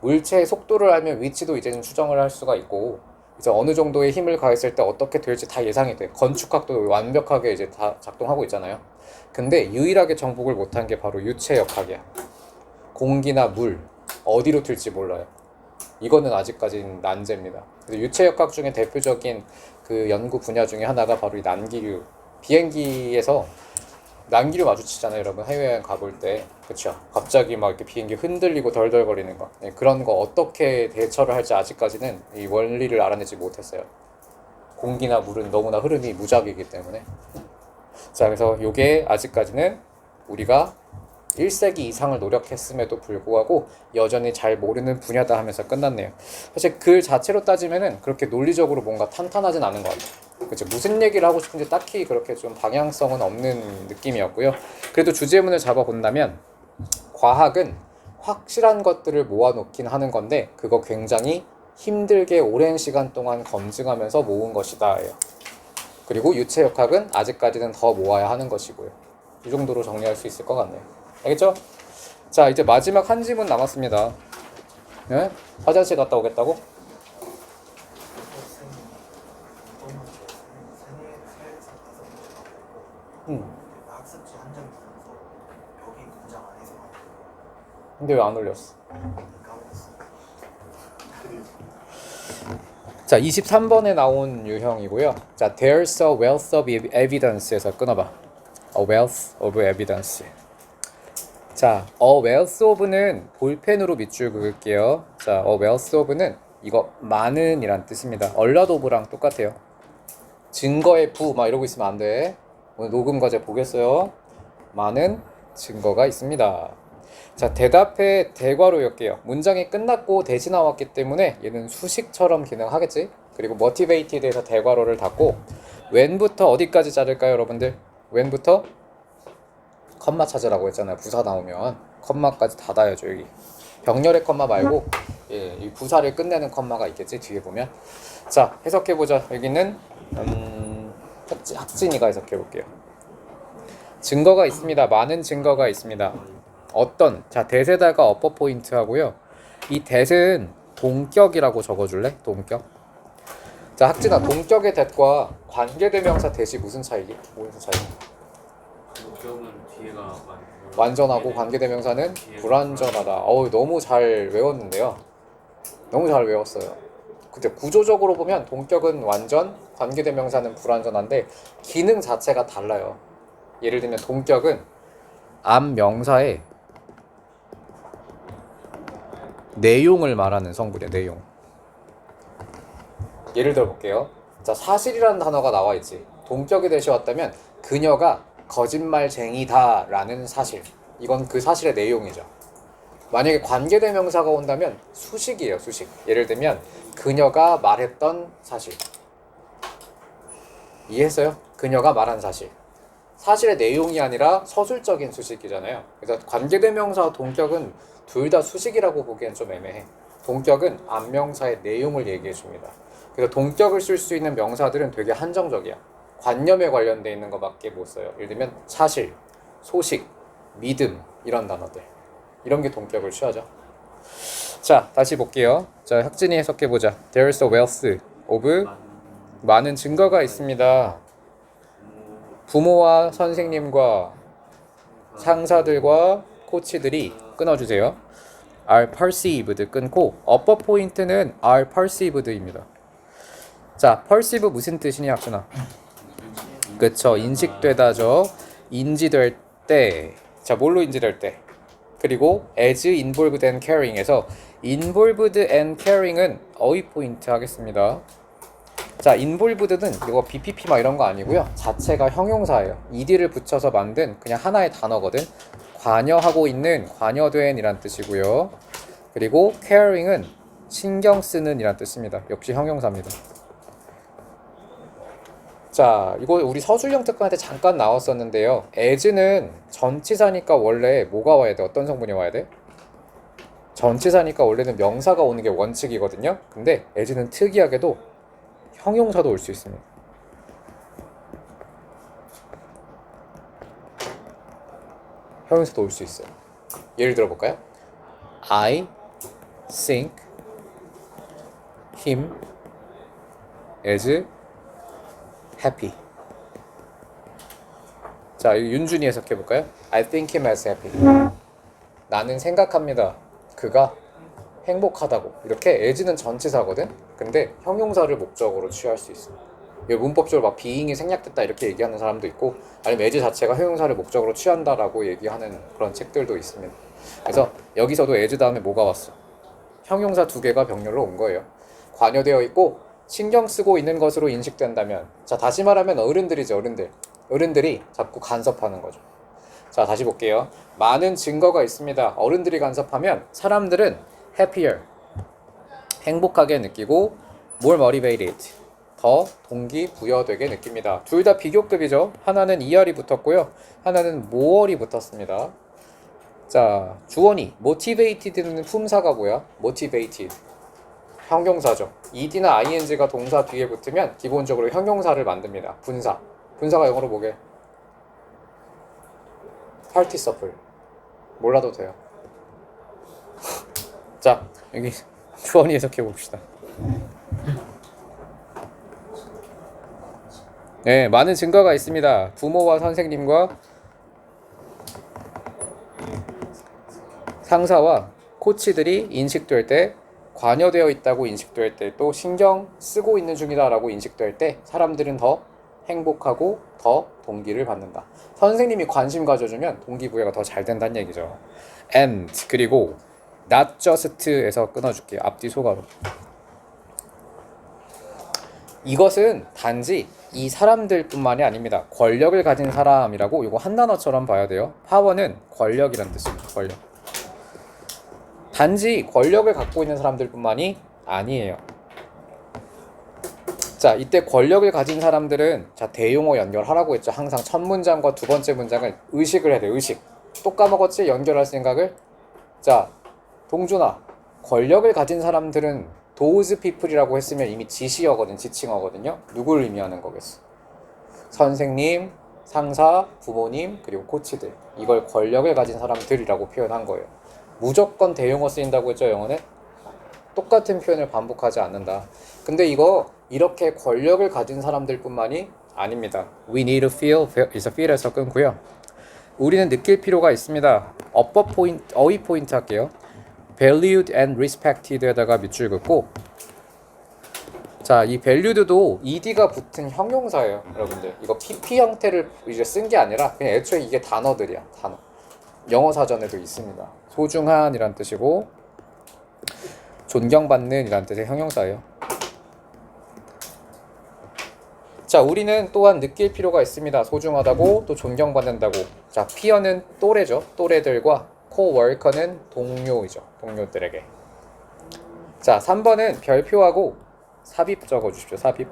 물체의 속도를 알면 위치도 이제는 추정을 할 수가 있고, 이제 어느 정도의 힘을 가했을 때 어떻게 될지 다 예상이 돼. 건축학도 완벽하게 이제 다 작동하고 있잖아요. 근데 유일하게 정복을 못한 게 바로 유체 역학이야. 공기나 물, 어디로 튈지 몰라요. 이거는 아직까지는 난제입니다. 그래서 유체 역학 중에 대표적인 그 연구 분야 중에 하나가 바로 이 난기류. 비행기에서 난기류 마주치잖아요, 여러분. 해외여행 가볼 때. 그쵸? 갑자기 막 이렇게 비행기 흔들리고 덜덜거리는 거. 네, 그런 거 어떻게 대처를 할지 아직까지는 이 원리를 알아내지 못했어요. 공기나 물은 너무나 흐름이 무작위이기 때문에. 자, 그래서 요게 아직까지는 우리가 1세기 이상을 노력했음에도 불구하고 여전히 잘 모르는 분야다 하면서 끝났네요. 사실 글 자체로 따지면은 그렇게 논리적으로 뭔가 탄탄하진 않은 것 같아요. 그렇죠? 무슨 얘기를 하고 싶은지 딱히 그렇게 좀 방향성은 없는 느낌이었고요. 그래도 주제문을 잡아본다면 과학은 확실한 것들을 모아놓긴 하는 건데 그거 굉장히 힘들게 오랜 시간 동안 검증하면서 모은 것이다. 그리고 유체 역학은 아직까지는 더 모아야 하는 것이고요. 이 정도로 정리할 수 있을 것 같네요. 알겠죠? 자, 이제 마지막 한 지문 남았습니다. 네? 화장실 갔다 오겠다고? 학습지 한 장 있어서 여기 문장 안에서 근데 왜 안 올렸어? 까먹었어. 자, 23번에 나온 유형이고요. 자, there's a wealth of evidence에서 끊어봐. a wealth of evidence. 자, a wealth of는 볼펜으로 밑줄 그을게요. 자, a wealth of는 이거 많은 이란 뜻입니다. a lot of랑 똑같아요. 증거의 부 막 이러고 있으면 안 돼. 오늘 녹음 과제 보겠어요. 많은 증거가 있습니다. 자, 대답해 대괄호 엮게요. 문장이 끝났고 대시 나왔기 때문에 얘는 수식처럼 기능하겠지. 그리고 motivated에서 대괄호를 닫고 when부터 어디까지 자를까요, 여러분들? when부터 컴마 찾으라고 했잖아요. 부사 나오면 컴마까지 닫아야죠. 여기 병렬의 컴마 말고 이 부사를 끝내는 컴마가 있겠지, 뒤에 보면. 자, 해석해보자. 여기는 학진이가 해석해볼게요. 증거가 있습니다. 많은 증거가 있습니다. 어떤, 자, 대세다가 어퍼 포인트 하고요. 이 대는 동격이라고 적어줄래? 동격. 자, 학진아, 동격의 대과 관계대명사 대시 무슨 차이기? 무슨 차이? 목적은 뒤에가 완전하고 관계대명사는 불완전하다. 어우, 너무 잘 외웠는데요. 너무 잘 외웠어요. 근데 구조적으로 보면 동격은 완전, 관계대명사는 불완전한데 기능 자체가 달라요. 예를 들면 동격은 앞 명사의 내용을 말하는 성분이에요. 내용. 예를 들어 볼게요. 자, 사실이라는 단어가 나와 있지. 동격이 대시 왔다면 그녀가 거짓말쟁이다 라는 사실. 이건 그 사실의 내용이죠. 만약에 관계대명사가 온다면 수식이에요. 수식. 예를 들면 그녀가 말했던 사실. 이해했어요? 그녀가 말한 사실. 사실의 내용이 아니라 서술적인 수식이잖아요. 그래서 관계대명사와 동격은 둘 다 수식이라고 보기엔 좀 애매해. 동격은 앞명사의 내용을 얘기해 줍니다. 그래서 동격을 쓸 수 있는 명사들은 되게 한정적이야. 관념에 관련돼 있는 것밖에 못 써요. 예를 들면 사실, 소식, 믿음 이런 단어들. 이런 게 동격을 취하죠. 자, 다시 볼게요. 자, 학진이 해석해보자. There's a wealth of 많은 증거가 있습니다. 부모와 선생님과 상사들과 코치들이 끊어주세요. are perceived 끊고 upper 포인트는 are perceived입니다. 자, perceive 무슨 뜻이냐, 학준아? 그쵸, 인식되다죠. 인지될 때. 자, 뭘로 인지될 때? 그리고 as involved and caring에서 involved and caring은 어휘 포인트 하겠습니다. 자, involved는 이거 BPP 막 이런 거 아니고요. 자체가 형용사예요. ed를 붙여서 만든 그냥 하나의 단어거든. 관여하고 있는, 관여된 이란 뜻이고요. 그리고 caring은 신경 쓰는 이란 뜻입니다. 역시 형용사입니다. 자, 이거 우리 서술형 특강 때 잠깐 나왔었는데요. as는 전치사니까 원래 뭐가 와야 돼? 어떤 성분이 와야 돼? 전치사니까 원래는 명사가 오는 게 원칙이거든요. 근데 as는 특이하게도 형용사도 올 수 있습니다. 형용사도 올 수 있어요. 예를 들어 볼까요? I think him as happy. 자, 이거 윤준이 해석해 볼까요? I think him as happy. 나는 생각합니다. 그가 행복하다고. 이렇게 as는 전치사거든. 근데 형용사를 목적으로 취할 수 있어. 문법적으로 막 being이 생략됐다 이렇게 얘기하는 사람도 있고, 아니면 as 자체가 형용사를 목적으로 취한다라고 얘기하는 그런 책들도 있습니다. 그래서 여기서도 as 다음에 뭐가 왔어? 형용사 두 개가 병렬로 온 거예요. 관여되어 있고 신경 쓰고 있는 것으로 인식된다면, 자, 다시 말하면 어른들이죠. 어른들이 자꾸 간섭하는 거죠. 자, 다시 볼게요. 많은 증거가 있습니다. 어른들이 간섭하면 사람들은 happier, 행복하게 느끼고 more motivated, 더 동기부여되게 느낍니다. 둘 다 비교급이죠. 하나는 ER이 붙었고요. 하나는 more이 붙었습니다. 자, 주어니 motivated는 품사가 뭐야? motivated. 형용사죠. ed나 ing가 동사 뒤에 붙으면 기본적으로 형용사를 만듭니다. 분사. 분사가 영어로 뭐게? participle. 몰라도 돼요. 자, 여기 주원이 해석해 봅시다. 네, 많은 증거가 있습니다. 부모와 선생님과 상사와 코치들이 인식될 때, 관여되어 있다고 인식될 때, 또 신경 쓰고 있는 중이다라고 인식될 때 사람들은 더 행복하고 더 동기를 받는다. 선생님이 관심 가져주면 동기부여가 더 잘 된다는 얘기죠. And 그리고 not just에서 끊어줄게요. 앞뒤 소가로. 이것은 단지 이 사람들뿐만이 아닙니다. 권력을 가진 사람이라고 이거 한 단어처럼 봐야 돼요. 파워는 권력이란 뜻입니다. 권력. 단지 권력을 갖고 있는 사람들뿐만이 아니에요. 자, 이때 권력을 가진 사람들은 자 대용어 연결하라고 했죠. 항상 첫 문장과 두 번째 문장은 의식을 해야 돼. 의식. 또 까먹었지? 연결할 생각을. 자, 동준아. 권력을 가진 사람들은 those people이라고 했으면 이미 지시어거든, 지칭어거든요. 누구를 의미하는 거겠어? 선생님, 상사, 부모님, 그리고 코치들. 이걸 권력을 가진 사람들이라고 표현한 거예요. 무조건 대용어 쓰인다고 했죠, 영어는? 똑같은 표현을 반복하지 않는다. 근데 이거 이렇게 권력을 가진 사람들뿐만이 아닙니다. We need to feel, is a feel에서 끊고요. 우리는 느낄 필요가 있습니다. 어법 포인트, 어휘 포인트 할게요. valued and respected에다가 밑줄 긋고, 자, 이 valued도 ed가 붙은 형용사예요, 여러분들. 이거 pp 형태를 이제 쓴 게 아니라 그냥 애초에 이게 단어들이야, 단어. 영어 사전에도 있습니다. 소중한이란 뜻이고 존경받는이란 뜻의 형용사예요. 자, 우리는 또한 느낄 필요가 있습니다. 소중하다고 또 존경받는다고. 자, 피어는 또래죠. 또래들과 코워커는 동료이죠. 동료들에게. 자, 3번은 별표하고 삽입 적어주십시오. 삽입.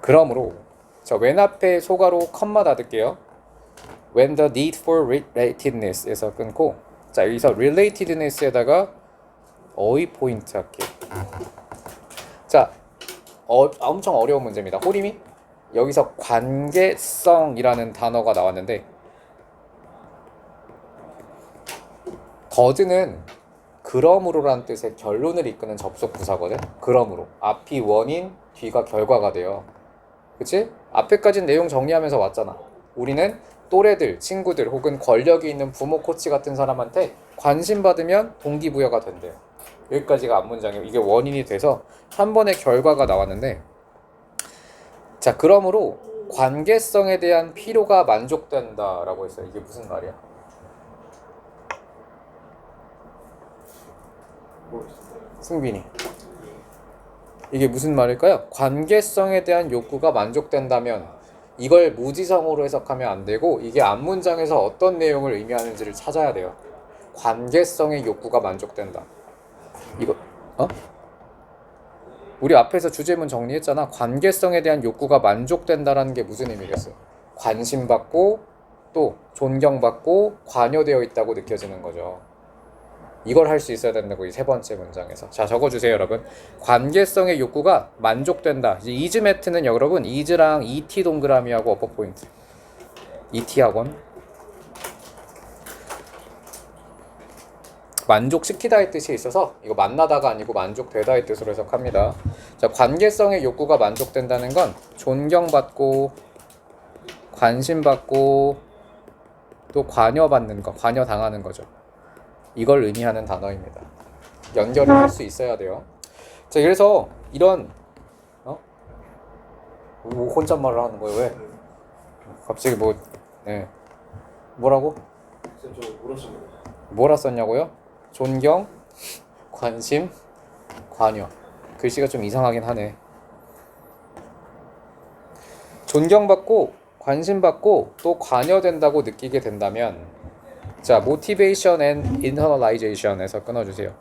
그러므로 자, 왼 앞에 소가로 컴마 닫을게요. When the need for relatedness에서 끊고, 자, 여기서 relatedness에다가 어휘 포인트 할게요. 자, 엄청 어려운 문제입니다. 호림이 여기서 관계성이라는 단어가 나왔는데, 더드는 그러므로라는 뜻의 결론을 이끄는 접속 부사거든. 그러므로 앞이 원인, 뒤가 결과가 돼요. 그치? 앞에까지는 내용 정리하면서 왔잖아. 우리는 또래들, 친구들 혹은 권력이 있는 부모, 코치 같은 사람한테 관심 받으면 동기부여가 된대요. 여기까지가 앞문장이에요. 이게 원인이 돼서 3번의 결과가 나왔는데, 자, 그러므로 관계성에 대한 필요가 만족된다라고 했어요. 이게 무슨 말이야? 승빈이. 이게 무슨 말일까요? 관계성에 대한 욕구가 만족된다면 이걸 무지성으로 해석하면 안 되고, 이게 앞문장에서 어떤 내용을 의미하는지를 찾아야 돼요. 관계성의 욕구가 만족된다. 이거 우리 앞에서 주제문 정리했잖아. 관계성에 대한 욕구가 만족된다라는 게 무슨 의미겠어요? 관심받고 또 존경받고 관여되어 있다고 느껴지는 거죠. 이걸 할 수 있어야 된다고, 이 세 번째 문장에서. 자, 적어주세요, 여러분. 관계성의 욕구가 만족된다. 이제 is met는 여러분 is랑 et 동그라미하고 어퍼 포인트. et 학원. 만족시키다의 뜻이 있어서 이거 만나다가 아니고 만족되다의 뜻으로 해석합니다. 자, 관계성의 욕구가 만족된다는 건 존경받고 관심받고 또 관여받는 거, 관여당하는 거죠. 이걸 의미하는 단어입니다. 연결을 할 수 있어야 돼요. 자, 그래서 이런 뭐 혼잣말을 하는 거예요? 왜? 갑자기 뭐 뭐라고? 쌤, 저 물었습니다. 뭐라 썼냐고요? 존경, 관심, 관여. 글씨가 좀 이상하긴 하네. 존경받고 관심받고 또 관여된다고 느끼게 된다면, 자, motivation and internalization에서 끊어주세요.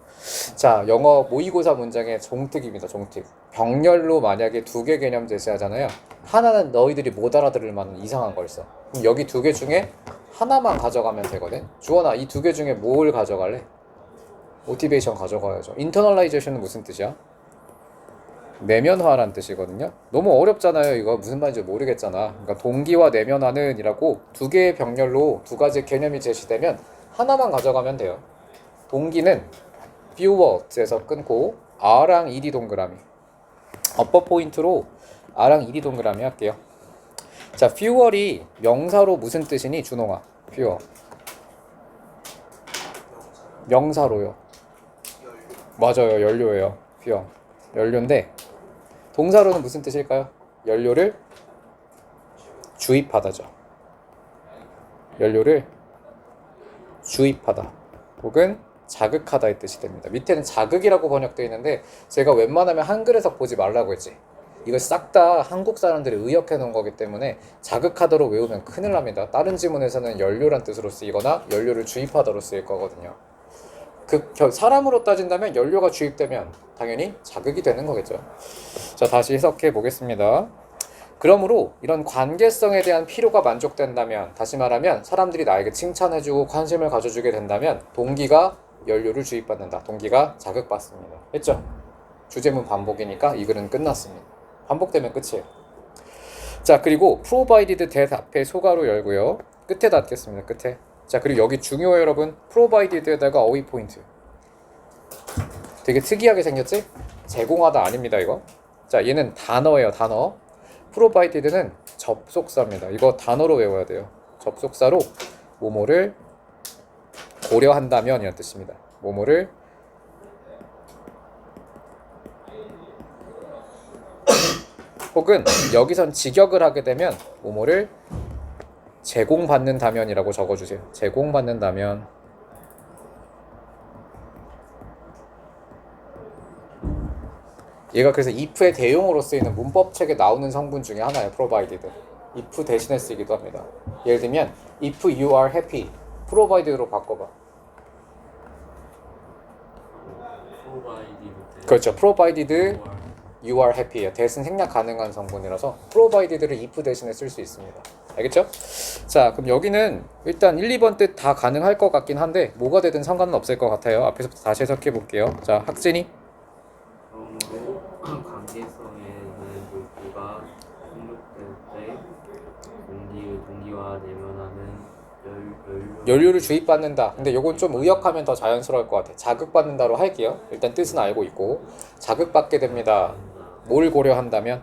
자, 영어 모의고사 문장의 종특입니다. 종특. 병렬로 만약에 두 개 개념 제시하잖아요. 하나는 너희들이 못 알아들을 만한 이상한 걸 써. 그럼 여기 두 개 중에 하나만 가져가면 되거든. 주원아, 이 두 개 중에 뭘 가져갈래? 모티베이션 가져가야죠. 인터널라이제이션은 무슨 뜻이야? 내면화란 뜻이거든요. 너무 어렵잖아요. 이거 무슨 말인지 모르겠잖아. 그러니까 동기와 내면화는 이라고 두 개의 병렬로 두 가지 개념이 제시되면 하나만 가져가면 돼요. 동기는 fueled에서 끊고 R랑 ED 동그라미. 어퍼 포인트로 R랑 ED 동그라미 할게요. 자, fuel이 명사로 무슨 뜻이니? 준홍아. fuel. 명사로요. 맞아요. 연료예요. fuel. 연료인데 동사로는 무슨 뜻일까요? 연료를 주입하다죠. 연료를 주입하다 혹은 자극하다의 뜻이 됩니다. 밑에는 자극이라고 번역되어 있는데 제가 웬만하면 한글에서 보지 말라고 했지. 이거 싹 다 한국 사람들이 의역해 놓은 거기 때문에 자극하다로 외우면 큰일 납니다. 다른 지문에서는 연료란 뜻으로 쓰이거나 연료를 주입하다로 쓰일 거거든요. 사람으로 따진다면 연료가 주입되면 당연히 자극이 되는 거겠죠. 자, 다시 해석해 보겠습니다. 그러므로 이런 관계성에 대한 필요가 만족된다면, 다시 말하면 사람들이 나에게 칭찬해주고 관심을 가져주게 된다면 동기가 연료를 주입받는다. 동기가 자극받습니다. 했죠? 주제문 반복이니까 이 글은 끝났습니다. 반복되면 끝이에요. 자, 그리고 provided that 앞에 소가로 열고요. 끝에 닫겠습니다. 끝에. 자, 그리고 여기 중요해요, 여러분. provided에다가 어휘 포인트. 되게 특이하게 생겼지? 제공하다 아닙니다, 이거. 자, 얘는 단어예요, 단어. provided는 접속사입니다. 이거 단어로 외워야 돼요. 접속사로 뭐뭐를 고려한다면 이런 뜻입니다. 뭐뭐를 혹은 여기선 직역을 하게 되면 뭐뭐를 제공받는다면이라고 적어주세요. 제공받는다면. 얘가 그래서 if의 대용으로 쓰이는 문법책에 나오는 성분 중에 하나예요. provided. if 대신에 쓰이기도 합니다. 예를 들면 if you are happy, provided로 바꿔봐. 그렇죠. provided you are happy. 대신 생략 가능한 성분이라서 provided를 if 대신에 쓸 수 있습니다. 알겠죠? 자, 그럼 여기는 일단 1, 2번 뜻 다 가능할 것 같긴 한데 뭐가 되든 상관은 없을 것 같아요. 앞에서부터 다시 해석해 볼게요. 자, 학진이. 그러므로 관계성에는 욕구가 충족될 때 동기와 내면화는 연료를 주입받는다. 근데 요건 좀 의역하면 더 자연스러울 것 같아. 자극받는다로 할게요. 일단 뜻은 알고 있고. 자극받게 됩니다. 뭘 고려한다면?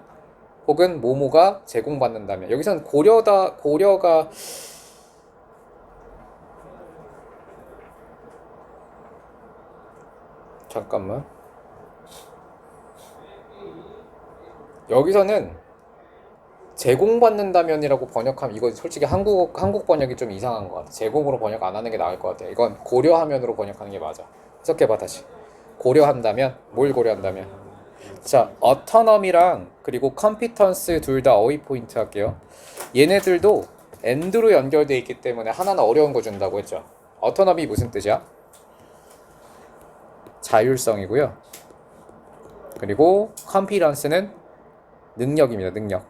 혹은 뭐뭐가 제공받는다면. 여기선 고려가 잠깐만. 여기서는 제공받는다면이라고 번역하면 이거 솔직히 한국 번역이 좀 이상한 것 같아. 제공으로 번역 안 하는 게 나을 것 같아. 이건 고려하면으로 번역하는 게 맞아. 해석해봐 다시. 고려한다면 뭘 고려한다면? 자, autonomy랑 그리고 competence 둘 다 어휘 포인트 할게요. 얘네들도 and로 연결돼 있기 때문에 하나는 어려운 거 준다고 했죠. autonomy 무슨 뜻이야? 자율성이고요. 그리고 competence는 능력입니다. 능력.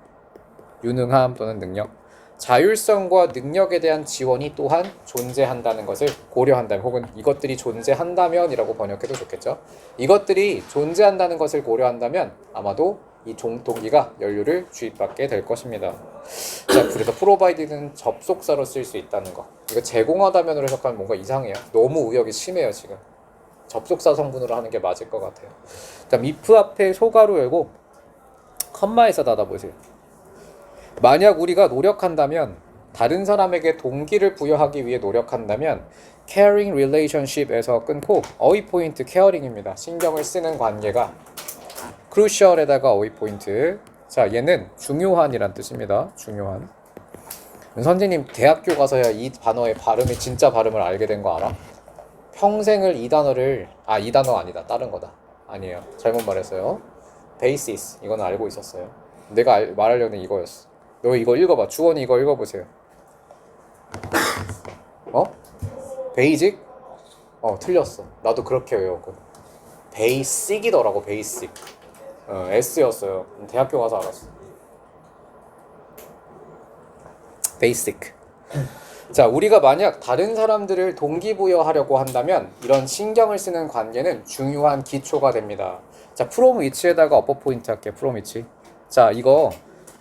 유능함 또는 능력. 자율성과 능력에 대한 지원이 또한 존재한다는 것을 고려한다면, 혹은 이것들이 존재한다면이라고 번역해도 좋겠죠. 이것들이 존재한다는 것을 고려한다면 아마도 이 동기가 연료를 주입받게 될 것입니다. 자, 그래서 provided는 접속사로 쓸 수 있다는 거. 이거 제공하다면으로 해석하면 뭔가 이상해요. 너무 의역이 심해요 지금. 접속사 성분으로 하는 게 맞을 것 같아요. 그다음 if 앞에 소가로 열고 컴마에서 닫아보세요. 만약 우리가 노력한다면, 다른 사람에게 동기를 부여하기 위해 노력한다면 caring relationship에서 끊고 어휘 포인트 caring입니다. 신경을 쓰는 관계가. crucial에다가 어휘 포인트. 자, 얘는 중요한이란 뜻입니다. 중요한. 선생님 대학교 가서야 이 단어의 발음이 진짜 발음을 알게 된 거 알아? 평생을 이 단어를 이 단어 아니다. 다른 거다. 아니에요. 잘못 말했어요. basis 이거는 알고 있었어요. 내가 말하려는 이거였어. 너 이거 읽어봐. 주원이 이거 읽어보세요. 베이직? 틀렸어. 나도 그렇게 외웠고. 베이식이더라고. 베이식. S였어요. 대학교 가서 알았어. 베이식. 자, 우리가 만약 다른 사람들을 동기부여하려고 한다면 이런 신경을 쓰는 관계는 중요한 기초가 됩니다. 자, from which에다가 어퍼 포인트 할게요. from which. 자, 이거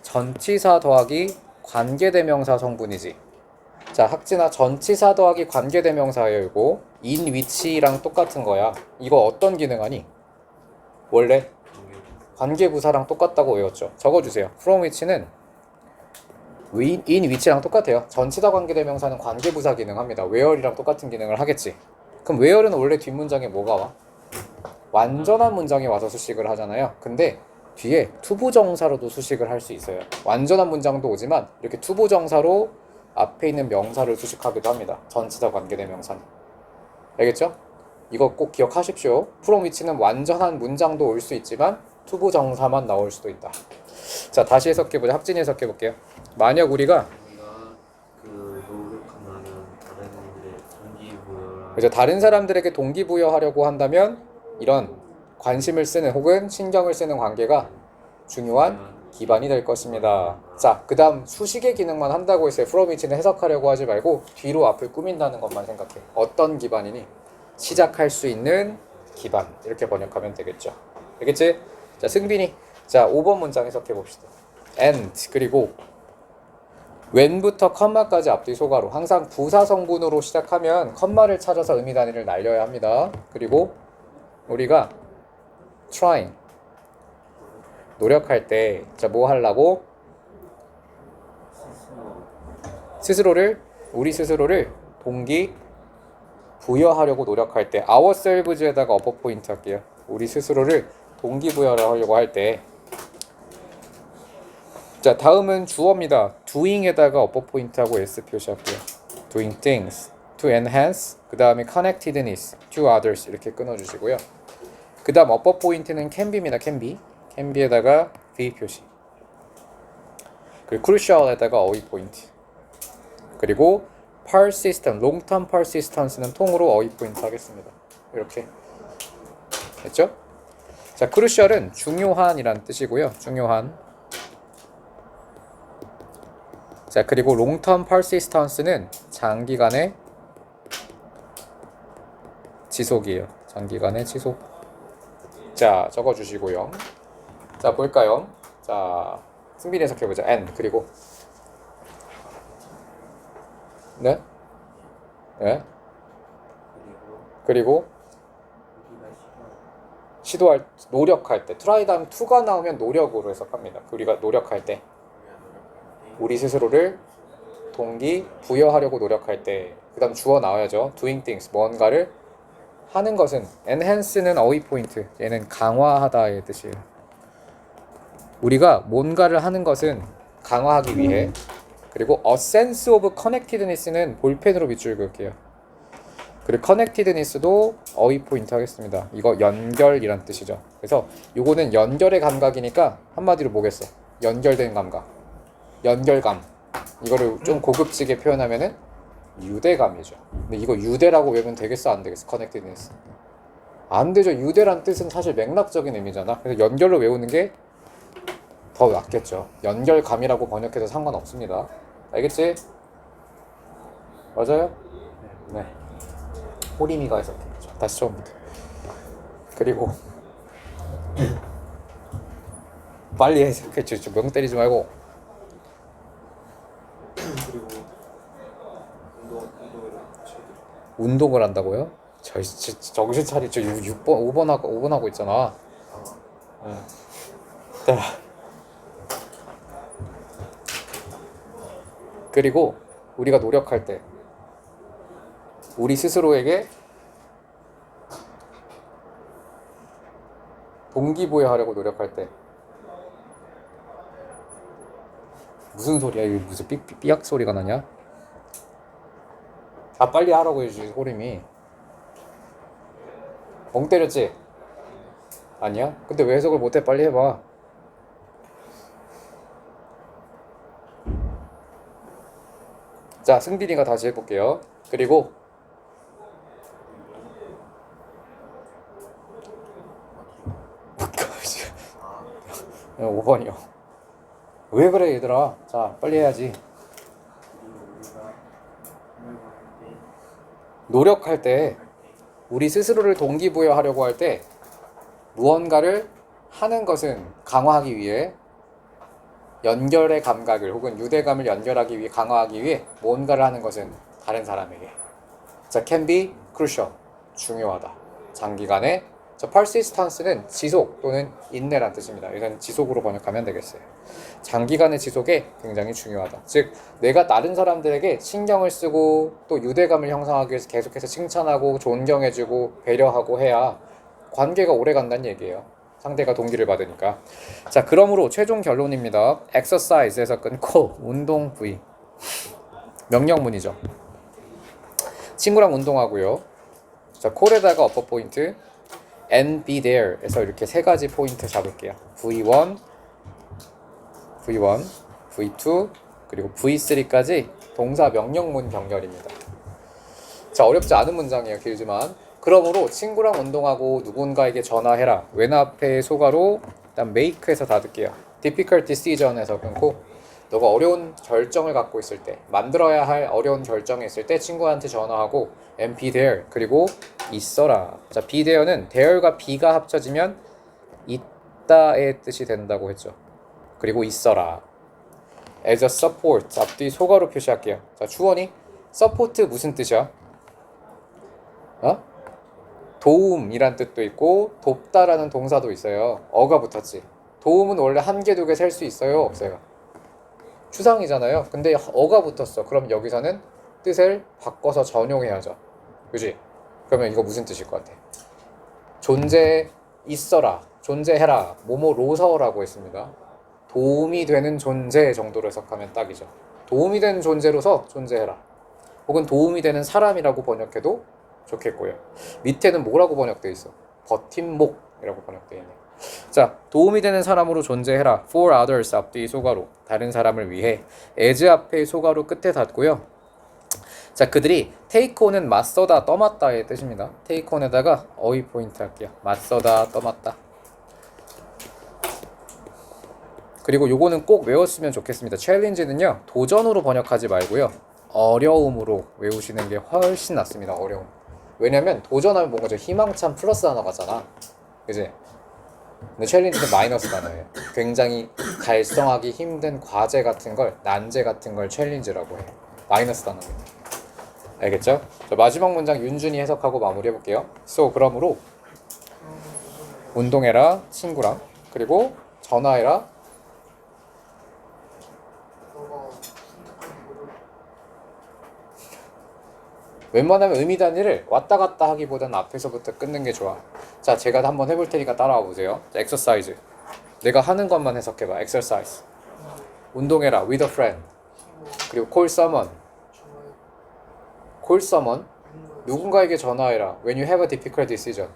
전치사 더하기 관계대명사 성분이지. 자, 학진아, 전치사 더하기 관계대명사예요. 이거 in which랑 똑같은 거야. 이거 어떤 기능하니? 원래 관계부사랑 똑같다고 외웠죠. 적어주세요. from which는 in which랑 똑같아요. 전치사 관계대명사는 관계부사 기능합니다. where이랑 똑같은 기능을 하겠지. 그럼 where는 원래 뒷문장에 뭐가 와? 완전한 문장이 와서 수식을 하잖아요. 근데 뒤에 투부정사로도 수식을 할 수 있어요. 완전한 문장도 오지만 이렇게 투부정사로 앞에 있는 명사를 수식하기도 합니다. 전치사 관계대명사는. 알겠죠? 이거 꼭 기억하십시오. from which는 완전한 문장도 올 수 있지만 투부정사만 나올 수도 있다. 자, 다시 해석해보자. 학진이 해석해볼게요. 만약 우리가 그 노력한다면 다른 애들의 동기부여를 그래서 다른 사람들에게 동기부여하려고 한다면 이런 관심을 쓰는 혹은 신경을 쓰는 관계가 중요한 기반이 될 것입니다. 자, 그 다음 수식의 기능만 한다고 했어요. from which는 해석하려고 하지 말고 뒤로 앞을 꾸민다는 것만 생각해. 어떤 기반이니? 시작할 수 있는 기반. 이렇게 번역하면 되겠죠. 알겠지? 자, 승빈이. 자, 5번 문장 해석해 봅시다. and 그리고 when부터 컴마까지 앞뒤 소가로 항상 부사 성분으로 시작하면 컴마를 찾아서 의미 단위를 날려야 합니다. 그리고 우리가 trying 노력할 때 자, 뭐 하려고? 우리 스스로를 동기 부여하려고 노력할 때 ourselves에다가 어퍼 포인트 할게요. 우리 스스로를 동기부여하려고 할 때. 자, 다음은 주어입니다. doing에다가 어퍼 포인트하고 s 표시할게요. doing things to enhance 그 다음에 connectedness to others 이렇게 끊어주시고요. 그 다음 어퍼 포인트는 can be입니다. can be에다가 v 표시. 그리고 crucial에다가 어휘 포인트. 그리고 persistent, long term persistence는 통으로 어휘 포인트 하겠습니다. 이렇게 됐죠? 자, crucial은 중요한이란 뜻이고요. 중요한. 자, 그리고 long term persistence는 장기간의 지속이에요. 장기간의 지속. 자, 적어주시고요. 자, 볼까요? 자, 승빈이 해석해보자. and 그리고 네? 네? 그리고 시도할 노력할 때 try 다음 to가 나오면 노력으로 해석합니다. 우리가 노력할 때 우리 스스로를 동기 부여하려고 노력할 때 그 다음 주어 나와야죠. doing things 뭔가를 하는 것은 enhance는 어휘 포인트 얘는 강화하다의 뜻이에요. 우리가 뭔가를 하는 것은 강화하기 위해. 그리고 a sense of connectedness는 볼펜으로 밑줄 그을게요. 그리고 connectedness도 어휘 포인트 하겠습니다. 이거 연결이란 뜻이죠. 그래서 요거는 연결의 감각이니까 한마디로 뭐겠어? 연결된 감각. 연결감. 이거를 좀 고급지게 표현하면은 유대감이죠. 근데 이거 유대라고 외우면 되겠어? 안 되겠어? connectedness. 안 되죠. 유대란 뜻은 사실 맥락적인 의미잖아. 그래서 연결로 외우는 게 더 낫겠죠. 연결감이라고 번역해도 상관없습니다. 알겠지? 맞아요? 네. 호리미가 해석했죠. 다시 처음부터. 그리고 빨리 해석했죠. 명 때리지 말고. 그리고 운동을 최대. 운동을 한다고요? 정신 차리죠. 6번, 5번 하고 있잖아. 네. 자. 그리고 우리가 노력할 때 우리 스스로에게 동기부여하려고 노력할 때 무슨 소리야? 이거 무슨 삐약 소리가 나냐? 아, 빨리 하라고 해주지 호림이. 멍 때렸지? 아니야? 근데 왜 해석을 못해? 빨리 해봐. 자, 승빈이가 다시 해볼게요. 그리고 5번이요. 왜 그래 얘들아? 자, 빨리 해야지. 노력할 때 우리 스스로를 동기부여하려고 할 때 무언가를 하는 것은 강화하기 위해 연결의 감각을 혹은 유대감을 연결하기 위해 강화하기 위해 뭔가를 하는 것은 다른 사람에게 자, can be crucial 중요하다. 장기간의 persistance는 지속 또는 인내란 뜻입니다. 이건 지속으로 번역하면 되겠어요. 장기간의 지속에 굉장히 중요하다. 즉 내가 다른 사람들에게 신경을 쓰고 또 유대감을 형성하기 위해서 계속해서 칭찬하고 존경해주고 배려하고 해야 관계가 오래 간다는 얘기예요. 상대가 동기를 받으니까. 자, 그러므로 최종 결론입니다. exercise에서 끊고 운동 부위. 명령문이죠. 친구랑 운동하고요. 자, 콜에다가 어퍼 포인트 and be there에서 이렇게 세 가지 포인트 잡을게요. V1, V1, V2 그리고 V3까지 동사 명령문 병렬입니다. 자, 어렵지 않은 문장이에요. 길지만. 그러므로 친구랑 운동하고 누군가에게 전화해라. when 앞에 소가로 일단 make에서 닫을게요. difficult decision에서 끊고 너가 어려운 결정을 갖고 있을 때 만들어야 할 어려운 결정이 있을 때 친구한테 전화하고 and be there 그리고 있어라. 자, be there는 there과 be가 합쳐지면 있다의 뜻이 된다고 했죠. 그리고 있어라. as a support 앞뒤 소가로 표시할게요. 자, 주어니 support 무슨 뜻이야? 도움이란 뜻도 있고 돕다라는 동사도 있어요. 어가 붙었지. 도움은 원래 한 개, 두 개 셀 수 있어요? 없어요? 추상이잖아요. 근데 어가 붙었어. 그럼 여기서는 뜻을 바꿔서 전용해야죠. 그지? 그러면 이거 무슨 뜻일 것 같아? 존재 있어라. 존재해라. 뭐뭐로서라고 했습니다. 도움이 되는 존재 정도로 해석하면 딱이죠. 도움이 되는 존재로서 존재해라. 혹은 도움이 되는 사람이라고 번역해도 좋겠고요. 밑에는 뭐라고 번역되어 있어? 버팀목이라고 번역되어 있네. 자, 도움이 되는 사람으로 존재해라. For others 앞뒤 소가로 다른 사람을 위해 as 앞에 소가로 끝에 닫고요. 자, 그들이 take on은 맞서다 떠맡다의 뜻입니다. take on에다가 어휘 포인트 할게요. 맞서다 떠맡다. 그리고 요거는 꼭 외웠으면 좋겠습니다. challenge는요 도전으로 번역하지 말고요 어려움으로 외우시는 게 훨씬 낫습니다. 어려움. 왜냐면 도전하면 뭔가 좀 희망찬 플러스 단어가잖아. 그지? 근데 챌린지는 마이너스 단어예요. 굉장히 달성하기 힘든 과제 같은 걸, 난제 같은 걸 챌린지라고 해. 마이너스 단어입니다. 알겠죠? 자, 마지막 문장 윤준이 해석하고 마무리해볼게요. So, 그러므로 운동해라, 친구랑. 그리고 전화해라. 웬만하면 의미 단위를 왔다 갔다 하기보다는 앞에서부터 끊는 게 좋아. 자, 제가 한번 해볼 테니까 따라와 보세요. 자, exercise. 내가 하는 것만 해석해봐. exercise. 운동해라. with a friend. 그리고 call someone. call someone. 누군가에게 전화해라. when you have a difficult decision.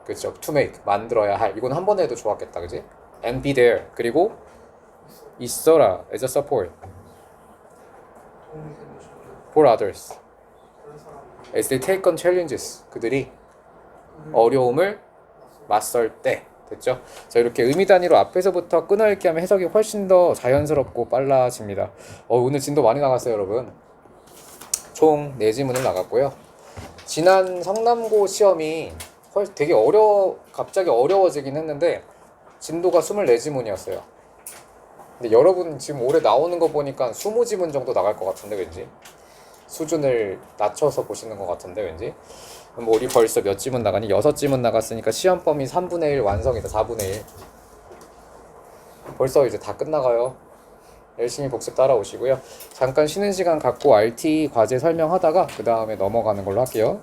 그렇죠. to make. 만들어야 할. 이건 한 번 해도 좋았겠다. 그지? and be there. 그리고 있어라. as a support. for others. as they take on challenges. 그들이 어려움을 맞설 때. 됐죠? 자, 이렇게 의미 단위로 앞에서부터 끊어읽기 하면 해석이 훨씬 더 자연스럽고 빨라집니다. 오늘 진도 많이 나갔어요, 여러분. 총 4지문을 나갔고요. 지난 성남고 시험이 되게 갑자기 어려워지긴 했는데 진도가 24지문이었어요. 근데 여러분 지금 올해 나오는 거 보니까 20지문 정도 나갈 것 같은데 왠지 수준을 낮춰서 보시는 것 같은데 왠지 뭐 우리 벌써 몇 지문 나가니? 6지문 나갔으니까 시험 범위 3분의 1 완성이다. 4분의 1 벌써 이제 다 끝나가요. 열심히 복습 따라오시고요. 잠깐 쉬는 시간 갖고 RT 과제 설명하다가 그 다음에 넘어가는 걸로 할게요.